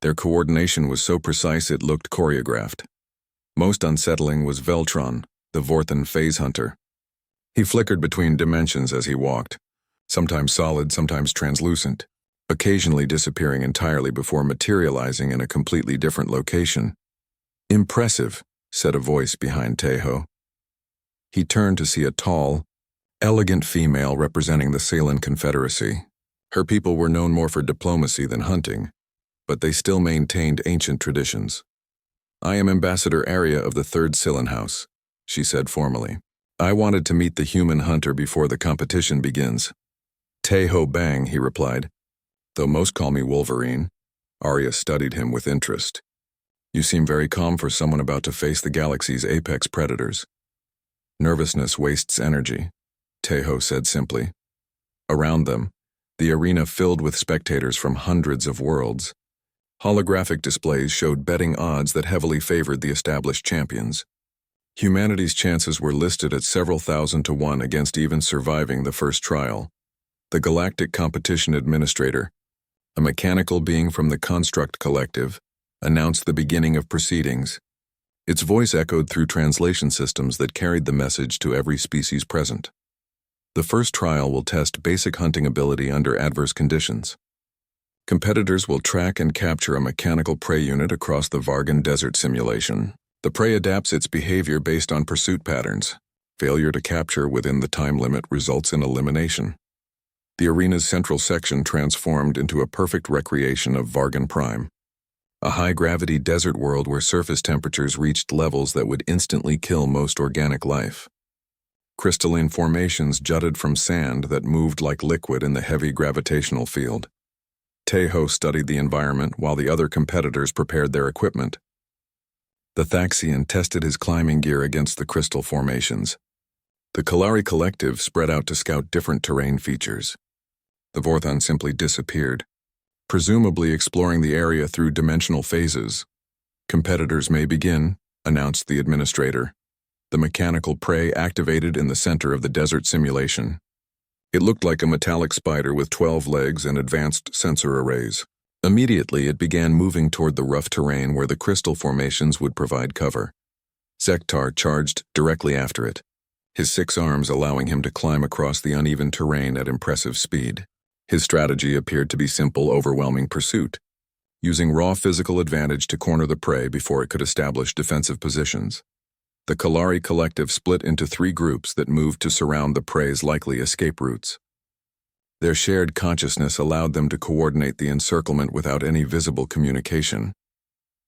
Their coordination was so precise it looked choreographed. Most unsettling was Veltron, the Vorthan phase hunter. He flickered between dimensions as he walked, sometimes solid, sometimes translucent, occasionally disappearing entirely before materializing in a completely different location. "Impressive," said a voice behind Tae-ho. He turned to see a tall, elegant female representing the Salen Confederacy. Her people were known more for diplomacy than hunting, but they still maintained ancient traditions. "I am Ambassador Arya of the 3rd Salen House," she said formally. "I wanted to meet the human hunter before the competition begins." "Tae-ho Bang," he replied. "Though most call me Wolverine." Arya studied him with interest. "You seem very calm for someone about to face the galaxy's apex predators." "Nervousness wastes energy," Tae-ho said simply. Around them, the arena filled with spectators from hundreds of worlds. Holographic displays showed betting odds that heavily favored the established champions. Humanity's chances were listed at several thousand to 1 against even surviving the first trial. The Galactic Competition Administrator, a mechanical being from the Construct Collective, announced the beginning of proceedings. Its voice echoed through translation systems that carried the message to every species present. The first trial will test basic hunting ability under adverse conditions. Competitors will track and capture a mechanical prey unit across the Vargan Desert simulation. The prey adapts its behavior based on pursuit patterns. Failure to capture within the time limit results in elimination. The arena's central section transformed into a perfect recreation of Vargan Prime, a high-gravity desert world where surface temperatures reached levels that would instantly kill most organic life. Crystalline formations jutted from sand that moved like liquid in the heavy gravitational field. Tae-ho studied the environment while the other competitors prepared their equipment. The Thaxian tested his climbing gear against the crystal formations. The Kalari collective spread out to scout different terrain features. The Vorthan simply disappeared, presumably exploring the area through dimensional phases. "Competitors may begin," announced the administrator. The mechanical prey activated in the center of the desert simulation. It looked like a metallic spider with 12 legs and advanced sensor arrays. Immediately, it began moving toward the rough terrain where the crystal formations would provide cover. Zektar charged directly after it, his 6 arms allowing him to climb across the uneven terrain at impressive speed. His strategy appeared to be simple, overwhelming pursuit, using raw physical advantage to corner the prey before it could establish defensive positions. The Kalari collective split into 3 groups that moved to surround the prey's likely escape routes. Their shared consciousness allowed them to coordinate the encirclement without any visible communication.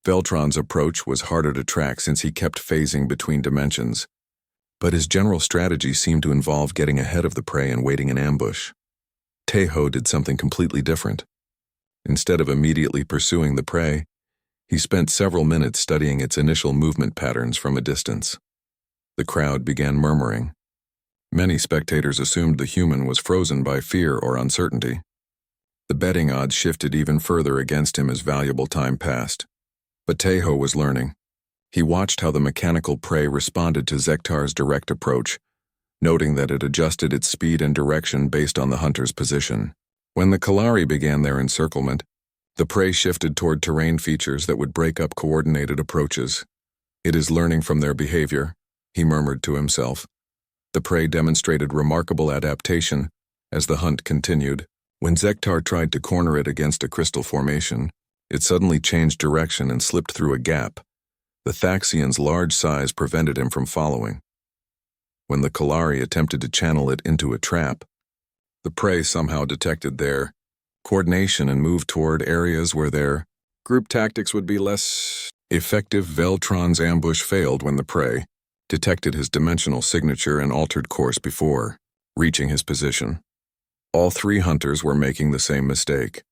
Veltron's approach was harder to track since he kept phasing between dimensions, but his general strategy seemed to involve getting ahead of the prey and waiting in ambush. Tejo did something completely different. Instead of immediately pursuing the prey, he spent several minutes studying its initial movement patterns from a distance. The crowd began murmuring. Many spectators assumed the human was frozen by fear or uncertainty. The betting odds shifted even further against him as valuable time passed. But Tejo was learning. He watched how the mechanical prey responded to Zektar's direct approach, noting that it adjusted its speed and direction based on the hunter's position. When the Kalari began their encirclement, the prey shifted toward terrain features that would break up coordinated approaches. "It is learning from their behavior," he murmured to himself. The prey demonstrated remarkable adaptation as the hunt continued. When Zektar tried to corner it against a crystal formation, it suddenly changed direction and slipped through a gap. The Thaxian's large size prevented him from following. When the Kalari attempted to channel it into a trap, the prey somehow detected their coordination and moved toward areas where their group tactics would be less effective. Veltron's ambush failed when the prey detected his dimensional signature and altered course before reaching his position. All 3 hunters were making the same mistake.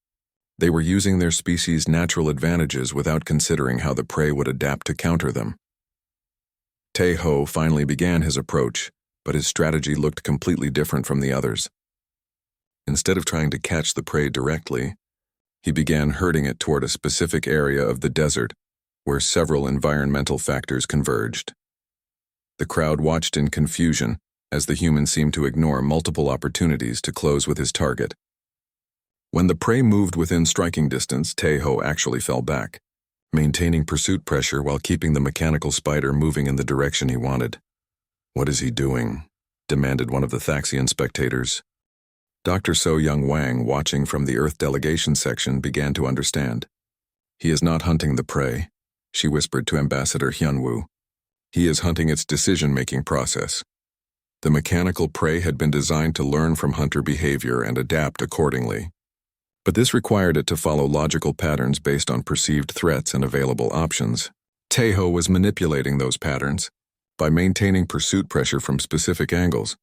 They were using their species' natural advantages without considering how the prey would adapt to counter them. Tejo finally began his approach, but his strategy looked completely different from the others. Instead of trying to catch the prey directly, he began herding it toward a specific area of the desert where several environmental factors converged. The crowd watched in confusion as the human seemed to ignore multiple opportunities to close with his target. When the prey moved within striking distance, Tejo actually fell back, maintaining pursuit pressure while keeping the mechanical spider moving in the direction he wanted. "What is he doing?" demanded one of the Thaxian spectators. Dr. So-Young Wang, watching from the Earth delegation section, began to understand. "He is not hunting the prey," she whispered to Ambassador Hyunwoo. "He is hunting its decision-making process." The mechanical prey had been designed to learn from hunter behavior and adapt accordingly. But this required it to follow logical patterns based on perceived threats and available options. Tejo was manipulating those patterns. By maintaining pursuit pressure from specific angles,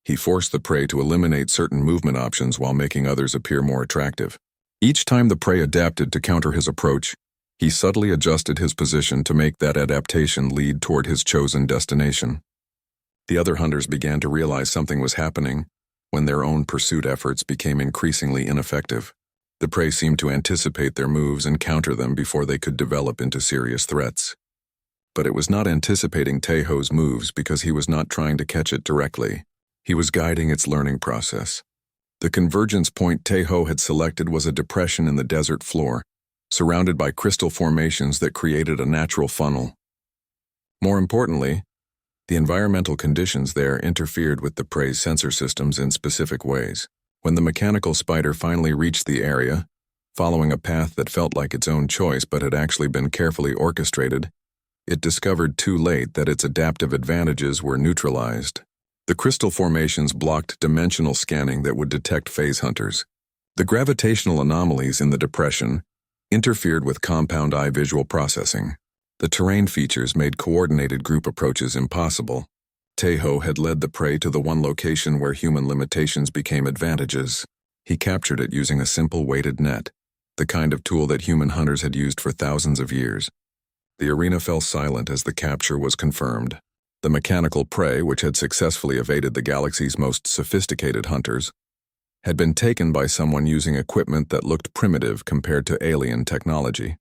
he forced the prey to eliminate certain movement options while making others appear more attractive. Each time the prey adapted to counter his approach, he subtly adjusted his position to make that adaptation lead toward his chosen destination. The other hunters began to realize something was happening when their own pursuit efforts became increasingly ineffective. The prey seemed to anticipate their moves and counter them before they could develop into serious threats. But it was not anticipating Tejo's moves because he was not trying to catch it directly. He was guiding its learning process. The convergence point Tejo had selected was a depression in the desert floor, surrounded by crystal formations that created a natural funnel. More importantly, the environmental conditions there interfered with the prey's sensor systems in specific ways. When the mechanical spider finally reached the area, following a path that felt like its own choice but had actually been carefully orchestrated, it discovered too late that its adaptive advantages were neutralized. The crystal formations blocked dimensional scanning that would detect phase hunters. The gravitational anomalies in the depression interfered with compound eye visual processing. The terrain features made coordinated group approaches impossible. Tejo had led the prey to the one location where human limitations became advantages. He captured it using a simple weighted net, the kind of tool that human hunters had used for thousands of years. The arena fell silent as the capture was confirmed. The mechanical prey, which had successfully evaded the galaxy's most sophisticated hunters, had been taken by someone using equipment that looked primitive compared to alien technology.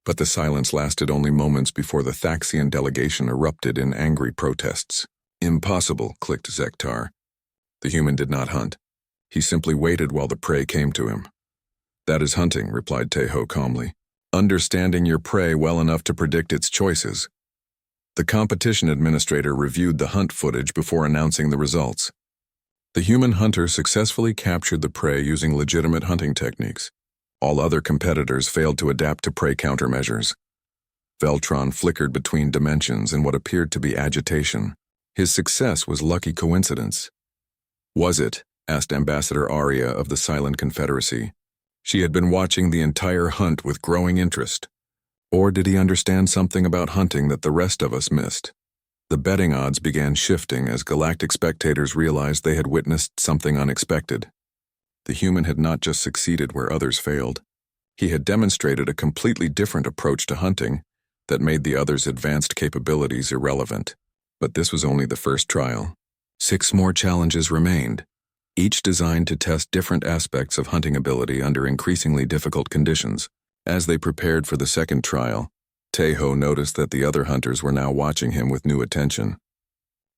But the silence lasted only moments before the Thaxian delegation erupted in angry protests. Impossible, clicked Zektar. The human did not hunt. He simply waited while the prey came to him. That is hunting, replied Tejo calmly. Understanding your prey well enough to predict its choices. The competition administrator reviewed the hunt footage before announcing the results. The human hunter successfully captured the prey using legitimate hunting techniques. All other competitors failed to adapt to prey countermeasures. Veltron flickered between dimensions in what appeared to be agitation. His success was lucky coincidence. Was it? Asked Ambassador Arya of the Silent Confederacy. She had been watching the entire hunt with growing interest. Or did he understand something about hunting that the rest of us missed? The betting odds began shifting as galactic spectators realized they had witnessed something unexpected. The human had not just succeeded where others failed. He had demonstrated a completely different approach to hunting that made the others' advanced capabilities irrelevant. But this was only the first trial. 6 more challenges remained, each designed to test different aspects of hunting ability under increasingly difficult conditions. As they prepared for the second trial, Tejo noticed that the other hunters were now watching him with new attention.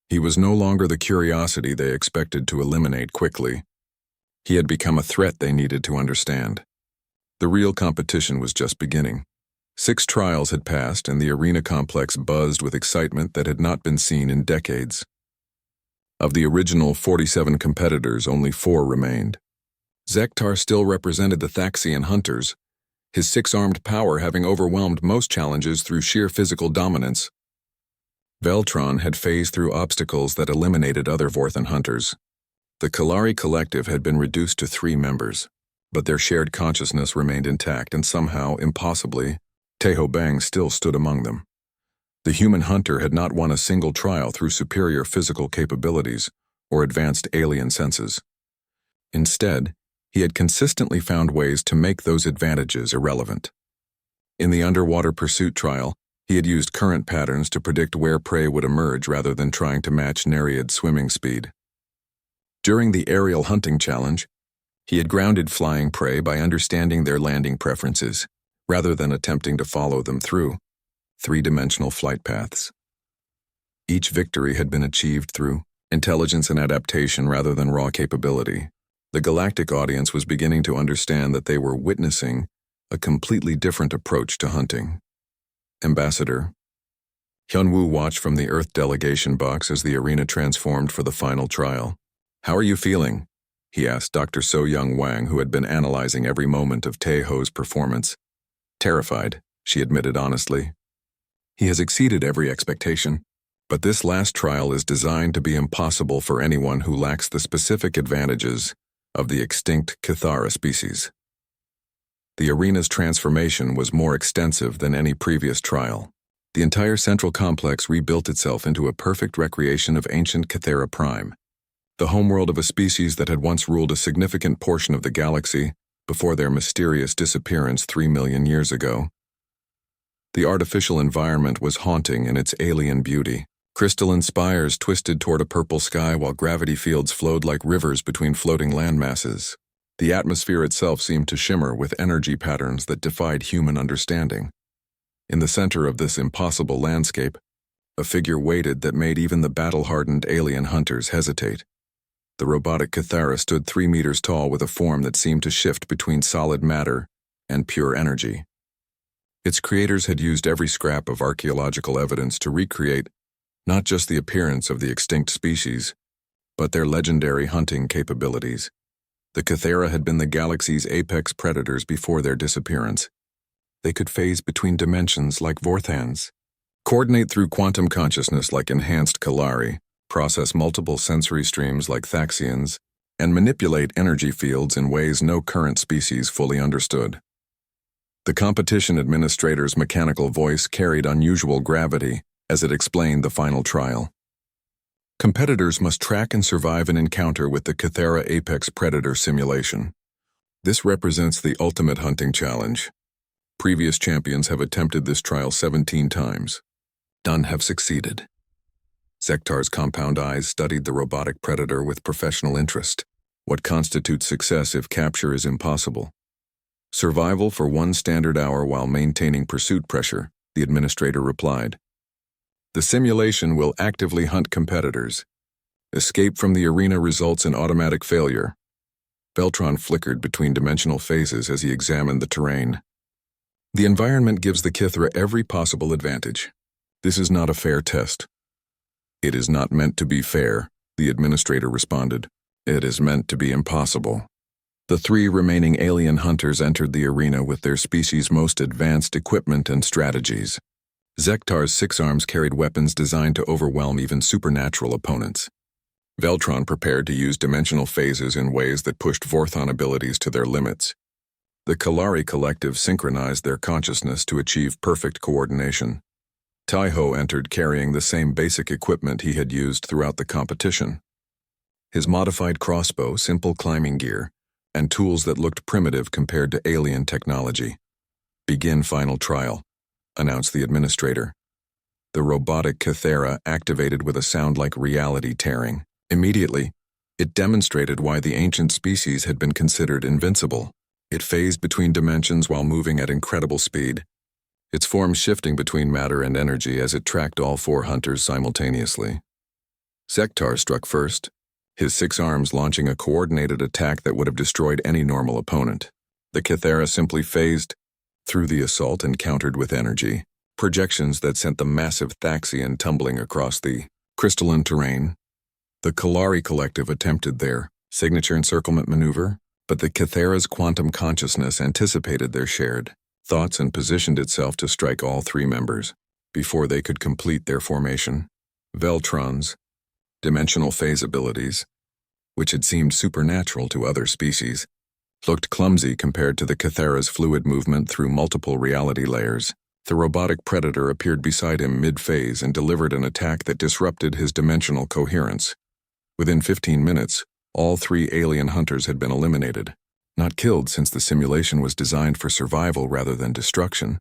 He was no longer the curiosity they expected to eliminate quickly. He had become a threat they needed to understand. The real competition was just beginning. 6 trials had passed and the arena complex buzzed with excitement that had not been seen in decades. Of the original 47 competitors, only 4 remained. Zektar still represented the Thaxian hunters, his 6-armed power having overwhelmed most challenges through sheer physical dominance. Veltron had phased through obstacles that eliminated other Vorthan hunters. The Kalari collective had been reduced to 3 members, but their shared consciousness remained intact and somehow, impossibly, Tejo Bang still stood among them. The human hunter had not won a single trial through superior physical capabilities or advanced alien senses. Instead, he had consistently found ways to make those advantages irrelevant. In the underwater pursuit trial, he had used current patterns to predict where prey would emerge rather than trying to match Nereid's swimming speed. During the aerial hunting challenge, he had grounded flying prey by understanding their landing preferences, rather than attempting to follow them through 3-dimensional flight paths. Each victory had been achieved through intelligence and adaptation rather than raw capability. The galactic audience was beginning to understand that they were witnessing a completely different approach to hunting. Ambassador. Hyunwoo watched from the Earth delegation box as the arena transformed for the final trial. How are you feeling? He asked Dr. So-Young Wang, who had been analyzing every moment of Tejo's performance. Terrified, she admitted honestly. He has exceeded every expectation, but this last trial is designed to be impossible for anyone who lacks the specific advantages of the extinct Cathara species. The arena's transformation was more extensive than any previous trial. The entire central complex rebuilt itself into a perfect recreation of ancient Cathara Prime, the homeworld of a species that had once ruled a significant portion of the galaxy before their mysterious disappearance 3 million years ago. The artificial environment was haunting in its alien beauty. Crystalline spires twisted toward a purple sky while gravity fields flowed like rivers between floating landmasses. The atmosphere itself seemed to shimmer with energy patterns that defied human understanding. In the center of this impossible landscape, a figure waited that made even the battle-hardened alien hunters hesitate. The robotic Cathara stood 3 meters tall with a form that seemed to shift between solid matter and pure energy. Its creators had used every scrap of archaeological evidence to recreate not just the appearance of the extinct species, but their legendary hunting capabilities. The Cathara had been the galaxy's apex predators before their disappearance. They could phase between dimensions like Vorthans, coordinate through quantum consciousness like enhanced Kalari, process multiple sensory streams like Thaxians, and manipulate energy fields in ways no current species fully understood. The competition administrator's mechanical voice carried unusual gravity as it explained the final trial. Competitors must track and survive an encounter with the Cathara Apex Predator simulation. This represents the ultimate hunting challenge. Previous champions have attempted this trial 17 times. None have succeeded. Zektar's compound eyes studied the robotic predator with professional interest. What constitutes success if capture is impossible? Survival for 1 standard hour while maintaining pursuit pressure, the administrator replied. The simulation will actively hunt competitors. Escape from the arena results in automatic failure. Beltran flickered between dimensional phases as he examined the terrain. The environment gives the Kithra every possible advantage. This is not a fair test. It is not meant to be fair, the administrator responded. It is meant to be impossible. The 3 remaining alien hunters entered the arena with their species' most advanced equipment and strategies. Zektar's 6 arms carried weapons designed to overwhelm even supernatural opponents. Veltron prepared to use dimensional phases in ways that pushed Vorthon abilities to their limits. The Kalari collective synchronized their consciousness to achieve perfect coordination. Taiho entered carrying the same basic equipment he had used throughout the competition. His modified crossbow, simple climbing gear, and tools that looked primitive compared to alien technology. Begin final trial, announced the administrator. The robotic Kithera activated with a sound like reality tearing. Immediately, it demonstrated why the ancient species had been considered invincible. It phased between dimensions while moving at incredible speed, its form shifting between matter and energy as it tracked all 4 hunters simultaneously. Zektar struck first, his 6 arms launching a coordinated attack that would have destroyed any normal opponent. The Kithera simply phased through the assault and countered with energy, projections that sent the massive Thaxian tumbling across the crystalline terrain. The Kalari collective attempted their signature encirclement maneuver, but the Kithera's quantum consciousness anticipated their shared thoughts and positioned itself to strike all 3 members. Before they could complete their formation, Veltron's dimensional phase abilities, which had seemed supernatural to other species, looked clumsy compared to the Kithera's fluid movement through multiple reality layers. The robotic predator appeared beside him mid-phase and delivered an attack that disrupted his dimensional coherence. Within 15 minutes, all 3 alien hunters had been eliminated, not killed since the simulation was designed for survival rather than destruction,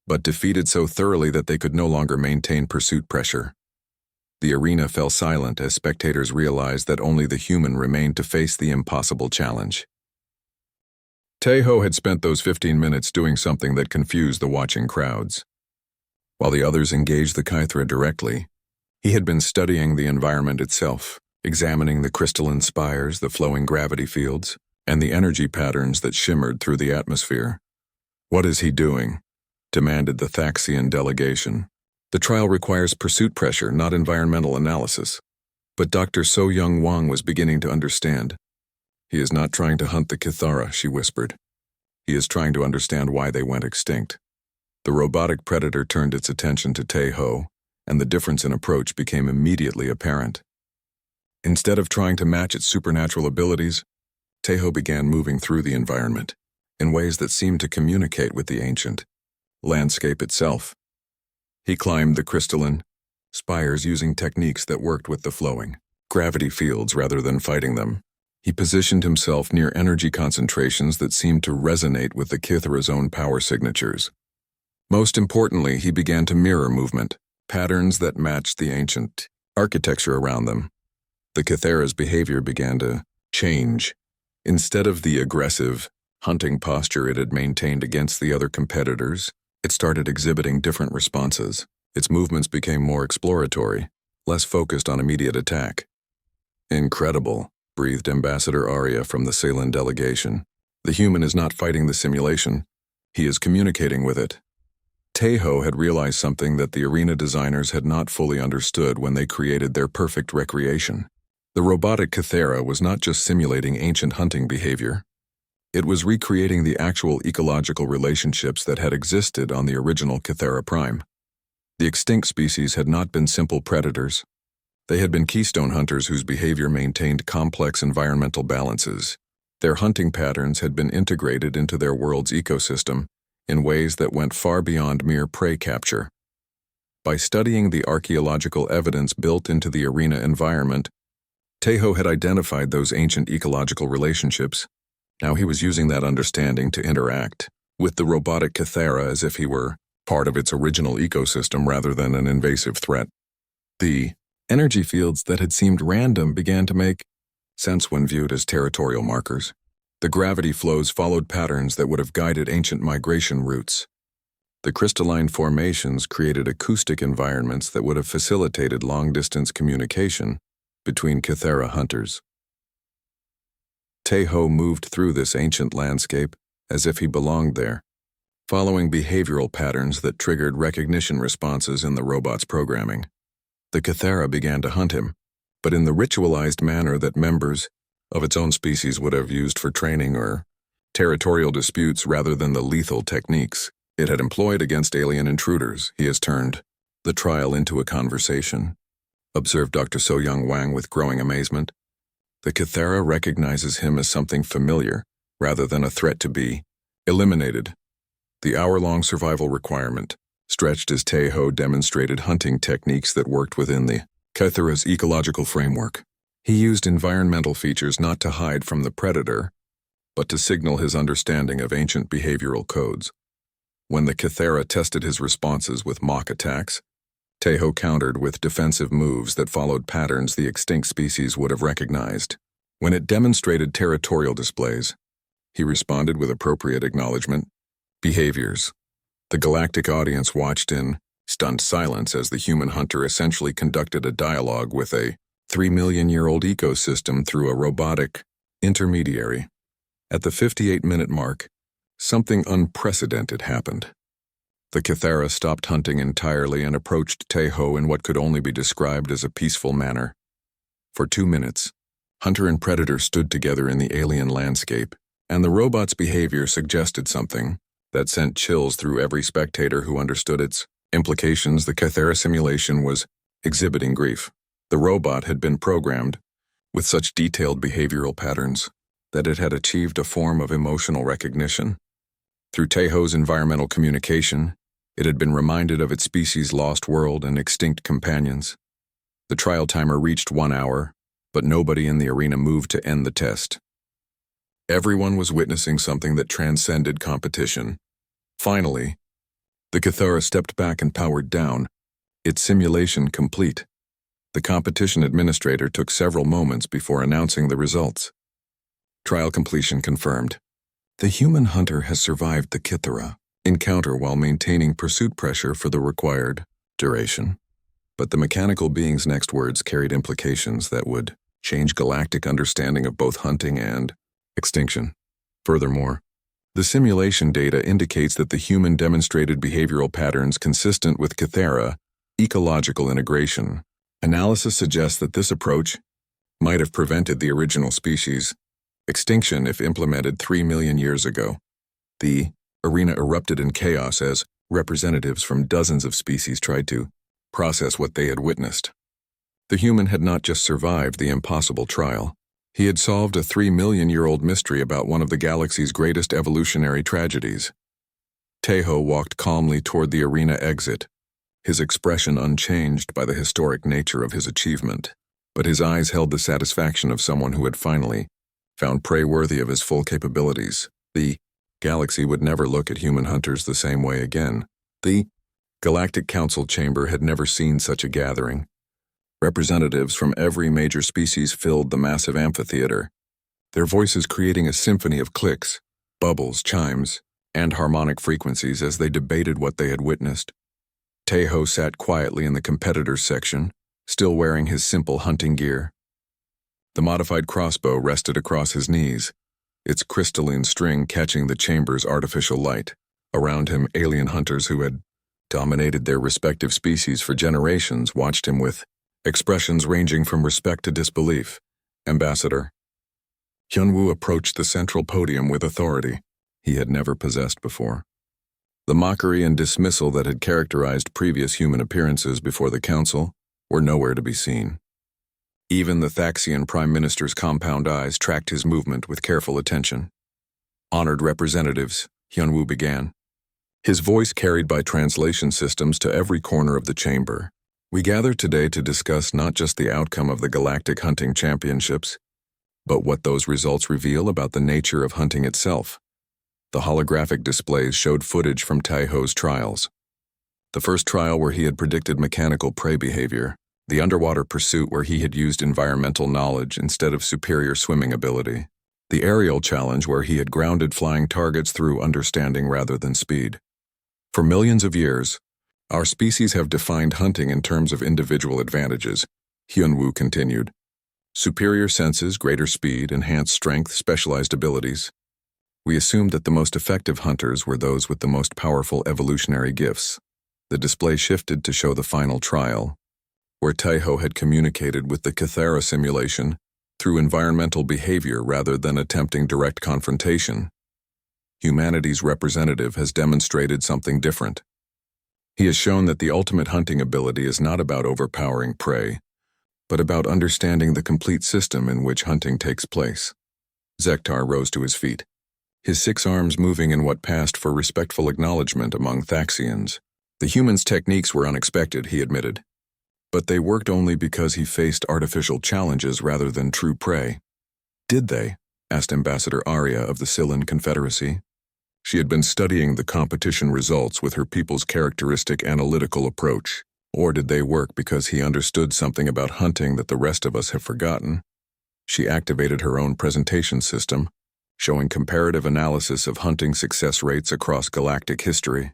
but defeated so thoroughly that they could no longer maintain pursuit pressure. The arena fell silent as spectators realized that only the human remained to face the impossible challenge. Taiho had spent those 15 minutes doing something that confused the watching crowds. While the others engaged the Kithra directly, he had been studying the environment itself, examining the crystalline spires, the flowing gravity fields, and the energy patterns that shimmered through the atmosphere. "What is he doing?" demanded the Thaxian delegation. "The trial requires pursuit pressure, not environmental analysis." But Dr. So-Young Wang was beginning to understand. "He is not trying to hunt the Kithara," she whispered. "He is trying to understand why they went extinct." The robotic predator turned its attention to Taiho, and the difference in approach became immediately apparent. Instead of trying to match its supernatural abilities, Taiho began moving through the environment in ways that seemed to communicate with the ancient landscape itself. He climbed the crystalline spires using techniques that worked with the flowing gravity fields rather than fighting them. He positioned himself near energy concentrations that seemed to resonate with the Kithra's own power signatures. Most importantly, he began to mirror movement, patterns that matched the ancient architecture around them. The Kithera's behavior began to change. Instead of the aggressive, hunting posture it had maintained against the other competitors, it started exhibiting different responses. Its movements became more exploratory, less focused on immediate attack. "Incredible," breathed Ambassador Arya from the Ceylon delegation. "The human is not fighting the simulation. He is communicating with it." Taiho had realized something that the arena designers had not fully understood when they created their perfect recreation. The robotic Kithera was not just simulating ancient hunting behavior. It was recreating the actual ecological relationships that had existed on the original Kithera Prime. The extinct species had not been simple predators. They had been keystone hunters whose behavior maintained complex environmental balances. Their hunting patterns had been integrated into their world's ecosystem in ways that went far beyond mere prey capture. By studying the archaeological evidence built into the arena environment, Taiho had identified those ancient ecological relationships. Now he was using that understanding to interact with the robotic Kithera as if he were part of its original ecosystem rather than an invasive threat. The energy fields that had seemed random began to make sense when viewed as territorial markers. The gravity flows followed patterns that would have guided ancient migration routes. The crystalline formations created acoustic environments that would have facilitated long-distance communication between Kythera hunters. Tejo moved through this ancient landscape as if he belonged there, following behavioral patterns that triggered recognition responses in the robot's programming. The Kythera began to hunt him, but in the ritualized manner that members of its own species would have used for training or territorial disputes rather than the lethal techniques it had employed against alien intruders. He has turned the trial into a conversation, observed Dr. So-Young Wang with growing amazement. The Kythera recognizes him as something familiar rather than a threat to be eliminated. The hour-long survival requirement stretched as Tejo demonstrated hunting techniques that worked within the Kythera's ecological framework. He used environmental features not to hide from the predator, but to signal his understanding of ancient behavioral codes. When the Kythera tested his responses with mock attacks, Tejo countered with defensive moves that followed patterns the extinct species would have recognized. When it demonstrated territorial displays, he responded with appropriate acknowledgement. Behaviors. The galactic audience watched in stunned silence as the human hunter essentially conducted a dialogue with a 3-million-year-old ecosystem through a robotic intermediary. At the 58-minute mark, something unprecedented happened. The Kythera stopped hunting entirely and approached Tejo in what could only be described as a peaceful manner. For 2 minutes, hunter and predator stood together in the alien landscape, and the robot's behavior suggested something that sent chills through every spectator who understood its implications. The Kythera simulation was exhibiting grief. The robot had been programmed with such detailed behavioral patterns that it had achieved a form of emotional recognition. Through Tejo's environmental communication, it had been reminded of its species' lost world and extinct companions. The trial timer reached 1 hour, but nobody in the arena moved to end the test. Everyone was witnessing something that transcended competition. Finally, the Kythera stepped back and powered down, its simulation complete. The competition administrator took several moments before announcing the results. Trial completion confirmed. The human hunter has survived the Kythera encounter while maintaining pursuit pressure for the required duration. But the mechanical being's next words carried implications that would change galactic understanding of both hunting and extinction. Furthermore, the simulation data indicates that the human demonstrated behavioral patterns consistent with Kythera ecological integration. Analysis suggests that this approach might have prevented the original species' extinction if implemented 3 million years ago. The arena erupted in chaos as representatives from dozens of species tried to process what they had witnessed. The human had not just survived the impossible trial. He had solved a 3-million-year-old mystery about one of the galaxy's greatest evolutionary tragedies. Tejo walked calmly toward the arena exit, his expression unchanged by the historic nature of his achievement, but his eyes held the satisfaction of someone who had finally found prey worthy of his full capabilities. The galaxy would never look at human hunters the same way again. The Galactic Council chamber had never seen such a gathering. Representatives from every major species filled the massive amphitheater, their voices creating a symphony of clicks, bubbles, chimes, and harmonic frequencies as they debated what they had witnessed. Tejo sat quietly in the competitors section, still wearing his simple hunting gear. The modified crossbow rested across his knees, its crystalline string catching the chamber's artificial light. Around him, alien hunters who had dominated their respective species for generations watched him with expressions ranging from respect to disbelief. Ambassador Hyunwoo approached the central podium with authority he had never possessed before. The mockery and dismissal that had characterized previous human appearances before the council were nowhere to be seen. Even the Thaxian Prime Minister's compound eyes tracked his movement with careful attention. Honored representatives, Hyunwoo began, his voice carried by translation systems to every corner of the chamber. We gather today to discuss not just the outcome of the Galactic Hunting Championships, but what those results reveal about the nature of hunting itself. The holographic displays showed footage from Tejo's trials. The first trial where he had predicted mechanical prey behavior, the underwater pursuit where he had used environmental knowledge instead of superior swimming ability, The aerial challenge where he had grounded flying targets through understanding rather than speed. For millions of years, our species have defined hunting in terms of individual advantages, Hyun-woo continued. Superior senses, greater speed, enhanced strength, specialized abilities. We assumed that the most effective hunters were those with the most powerful evolutionary gifts. The display shifted to show the final trial, where Taeho had communicated with the Kythera simulation through environmental behavior rather than attempting direct confrontation. Humanity's representative has demonstrated something different. He has shown that the ultimate hunting ability is not about overpowering prey, but about understanding the complete system in which hunting takes place. Zektar rose to his feet, his 6 arms moving in what passed for respectful acknowledgement among Thaxians. The human's techniques were unexpected, he admitted. But they worked only because he faced artificial challenges rather than true prey. Did they? Asked Ambassador Arya of the Scylan Confederacy. She had been studying the competition results with her people's characteristic analytical approach. Or did they work because he understood something about hunting that the rest of us have forgotten? She activated her own presentation system, showing comparative analysis of hunting success rates across galactic history.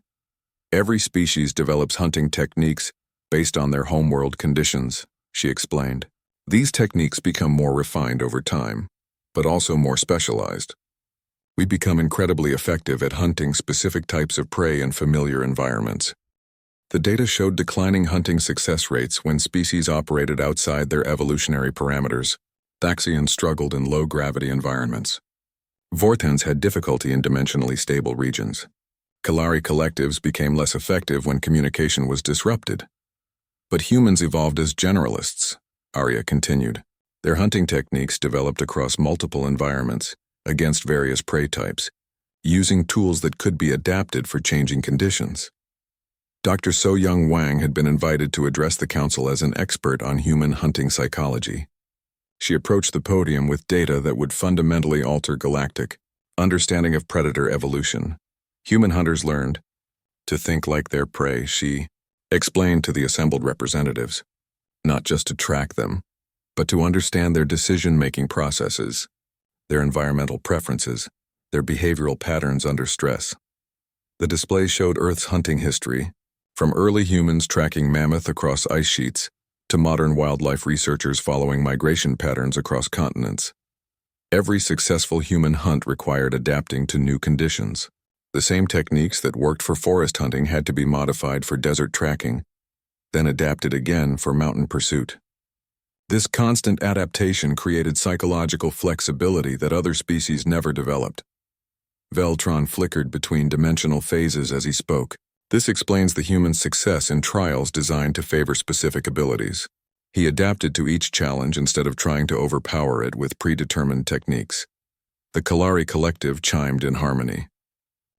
Every species develops hunting techniques based on their homeworld conditions, she explained. These techniques become more refined over time, but also more specialized. We become incredibly effective at hunting specific types of prey in familiar environments. The data showed declining hunting success rates when species operated outside their evolutionary parameters. Thaxians struggled in low-gravity environments. Vorthans had difficulty in dimensionally stable regions. Kalari collectives became less effective when communication was disrupted. But humans evolved as generalists, Arya continued. Their hunting techniques developed across multiple environments, against various prey types, using tools that could be adapted for changing conditions. Dr. So-Young Wang had been invited to address the council as an expert on human hunting psychology. She approached the podium with data that would fundamentally alter galactic understanding of predator evolution. Human hunters learned to think like their prey, she explained to the assembled representatives, not just to track them, but to understand their decision-making processes, their environmental preferences, their behavioral patterns under stress. The display showed Earth's hunting history, from early humans tracking mammoth across ice sheets to modern wildlife researchers following migration patterns across continents. Every successful human hunt required adapting to new conditions. The same techniques that worked for forest hunting had to be modified for desert tracking, then adapted again for mountain pursuit. This constant adaptation created psychological flexibility that other species never developed. Veltron flickered between dimensional phases as he spoke. This explains the human's success in trials designed to favor specific abilities. He adapted to each challenge instead of trying to overpower it with predetermined techniques. The Kalari collective chimed in harmony.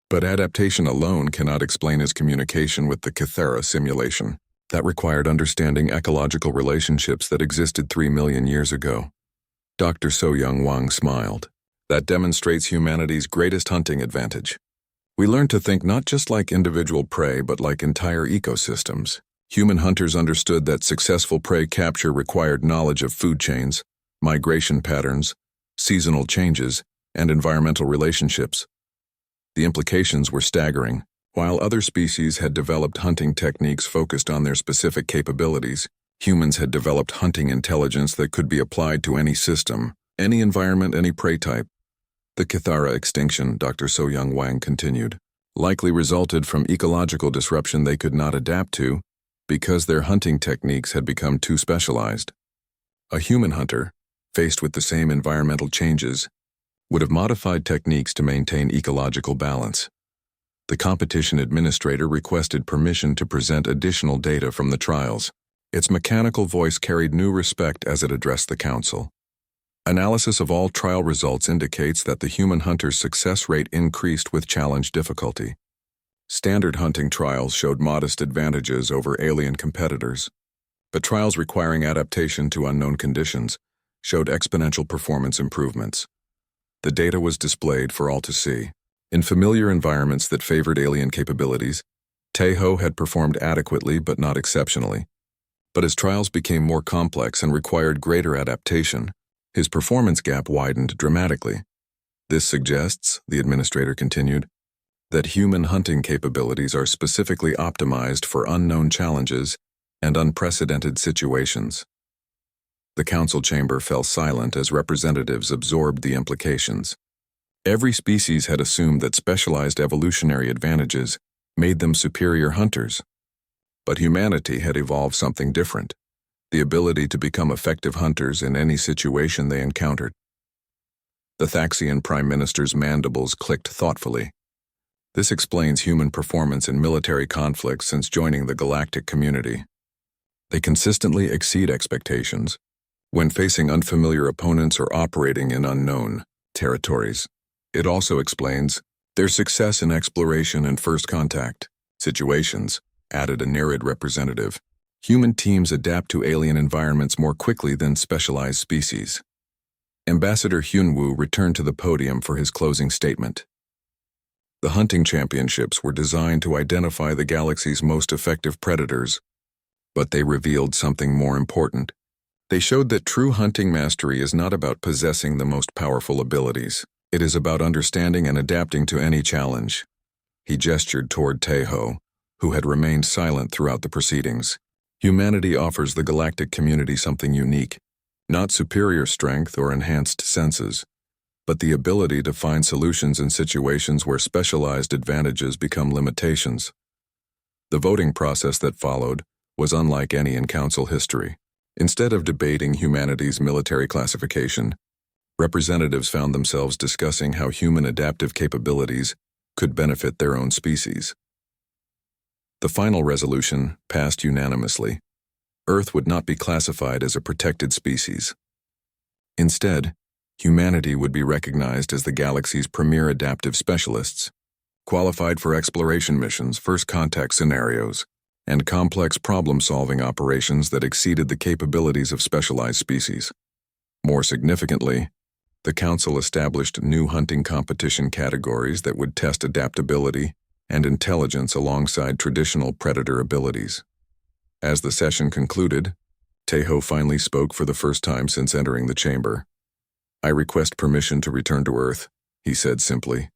But adaptation alone cannot explain his communication with the Kythera simulation. That required understanding ecological relationships that existed 3 million years ago. Dr. So-Young Wang smiled. That demonstrates humanity's greatest hunting advantage. We learned to think not just like individual prey, but like entire ecosystems. Human hunters understood that successful prey capture required knowledge of food chains, migration patterns, seasonal changes, and environmental relationships. The implications were staggering. While other species had developed hunting techniques focused on their specific capabilities, humans had developed hunting intelligence that could be applied to any system, any environment, any prey type. The Kythera extinction, Dr. So-Young Wang continued, likely resulted from ecological disruption they could not adapt to because their hunting techniques had become too specialized. A human hunter, faced with the same environmental changes, would have modified techniques to maintain ecological balance. The competition administrator requested permission to present additional data from the trials. Its mechanical voice carried new respect as it addressed the council. Analysis of all trial results indicates that the human hunter's success rate increased with challenge difficulty. Standard hunting trials showed modest advantages over alien competitors, but trials requiring adaptation to unknown conditions showed exponential performance improvements. The data was displayed for all to see. In familiar environments that favored alien capabilities, Taeho had performed adequately but not exceptionally. But as trials became more complex and required greater adaptation, his performance gap widened dramatically. This suggests, the administrator continued, that human hunting capabilities are specifically optimized for unknown challenges and unprecedented situations. The council chamber fell silent as representatives absorbed the implications. Every species had assumed that specialized evolutionary advantages made them superior hunters. But humanity had evolved something different, the ability to become effective hunters in any situation they encountered. The Thaxian Prime Minister's mandibles clicked thoughtfully. This explains human performance in military conflicts since joining the galactic community. They consistently exceed expectations when facing unfamiliar opponents or operating in unknown territories. It also explains their success in exploration and first contact situations, added a Nereid representative. Human teams adapt to alien environments more quickly than specialized species. Ambassador Hyunwoo returned to the podium for his closing statement. The hunting championships were designed to identify the galaxy's most effective predators, but they revealed something more important. They showed that true hunting mastery is not about possessing the most powerful abilities. It is about understanding and adapting to any challenge. He gestured toward Taeho, who had remained silent throughout the proceedings. Humanity offers the galactic community something unique, not superior strength or enhanced senses, but the ability to find solutions in situations where specialized advantages become limitations. The voting process that followed was unlike any in Council history. Instead of debating humanity's military classification, representatives found themselves discussing how human adaptive capabilities could benefit their own species. The final resolution passed unanimously. Earth would not be classified as a protected species. Instead, humanity would be recognized as the galaxy's premier adaptive specialists, qualified for exploration missions, first contact scenarios, and complex problem-solving operations that exceeded the capabilities of specialized species. More significantly, the Council established new hunting competition categories that would test adaptability and intelligence alongside traditional predator abilities. As the session concluded, Taeho finally spoke for the first time since entering the chamber. "I request permission to return to Earth," he said simply.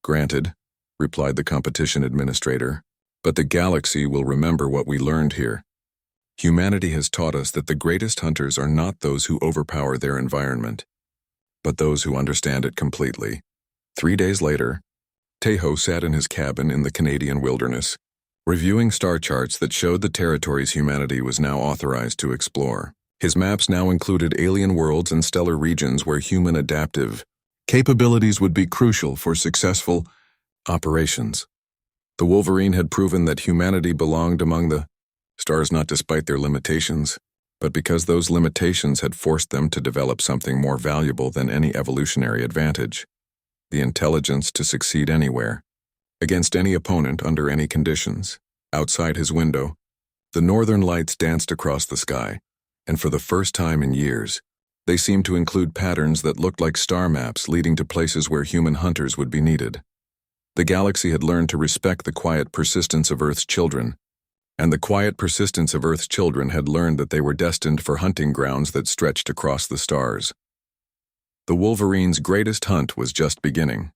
"Granted," replied the competition administrator, "but the galaxy will remember what we learned here. Humanity has taught us that the greatest hunters are not those who overpower their environment, but those who understand it completely." 3 days later, Taeho sat in his cabin in the Canadian wilderness, reviewing star charts that showed the territories humanity was now authorized to explore. His maps now included alien worlds and stellar regions where human adaptive capabilities would be crucial for successful operations. The Wolverine had proven that humanity belonged among the stars not despite their limitations, but because those limitations had forced them to develop something more valuable than any evolutionary advantage: the intelligence to succeed anywhere, against any opponent under any conditions. Outside his window, the northern lights danced across the sky, and for the first time in years, they seemed to include patterns that looked like star maps leading to places where human hunters would be needed. The galaxy had learned to respect the quiet persistence of Earth's children, and the quiet persistence of Earth's children had learned that they were destined for hunting grounds that stretched across the stars. The Wolverine's greatest hunt was just beginning.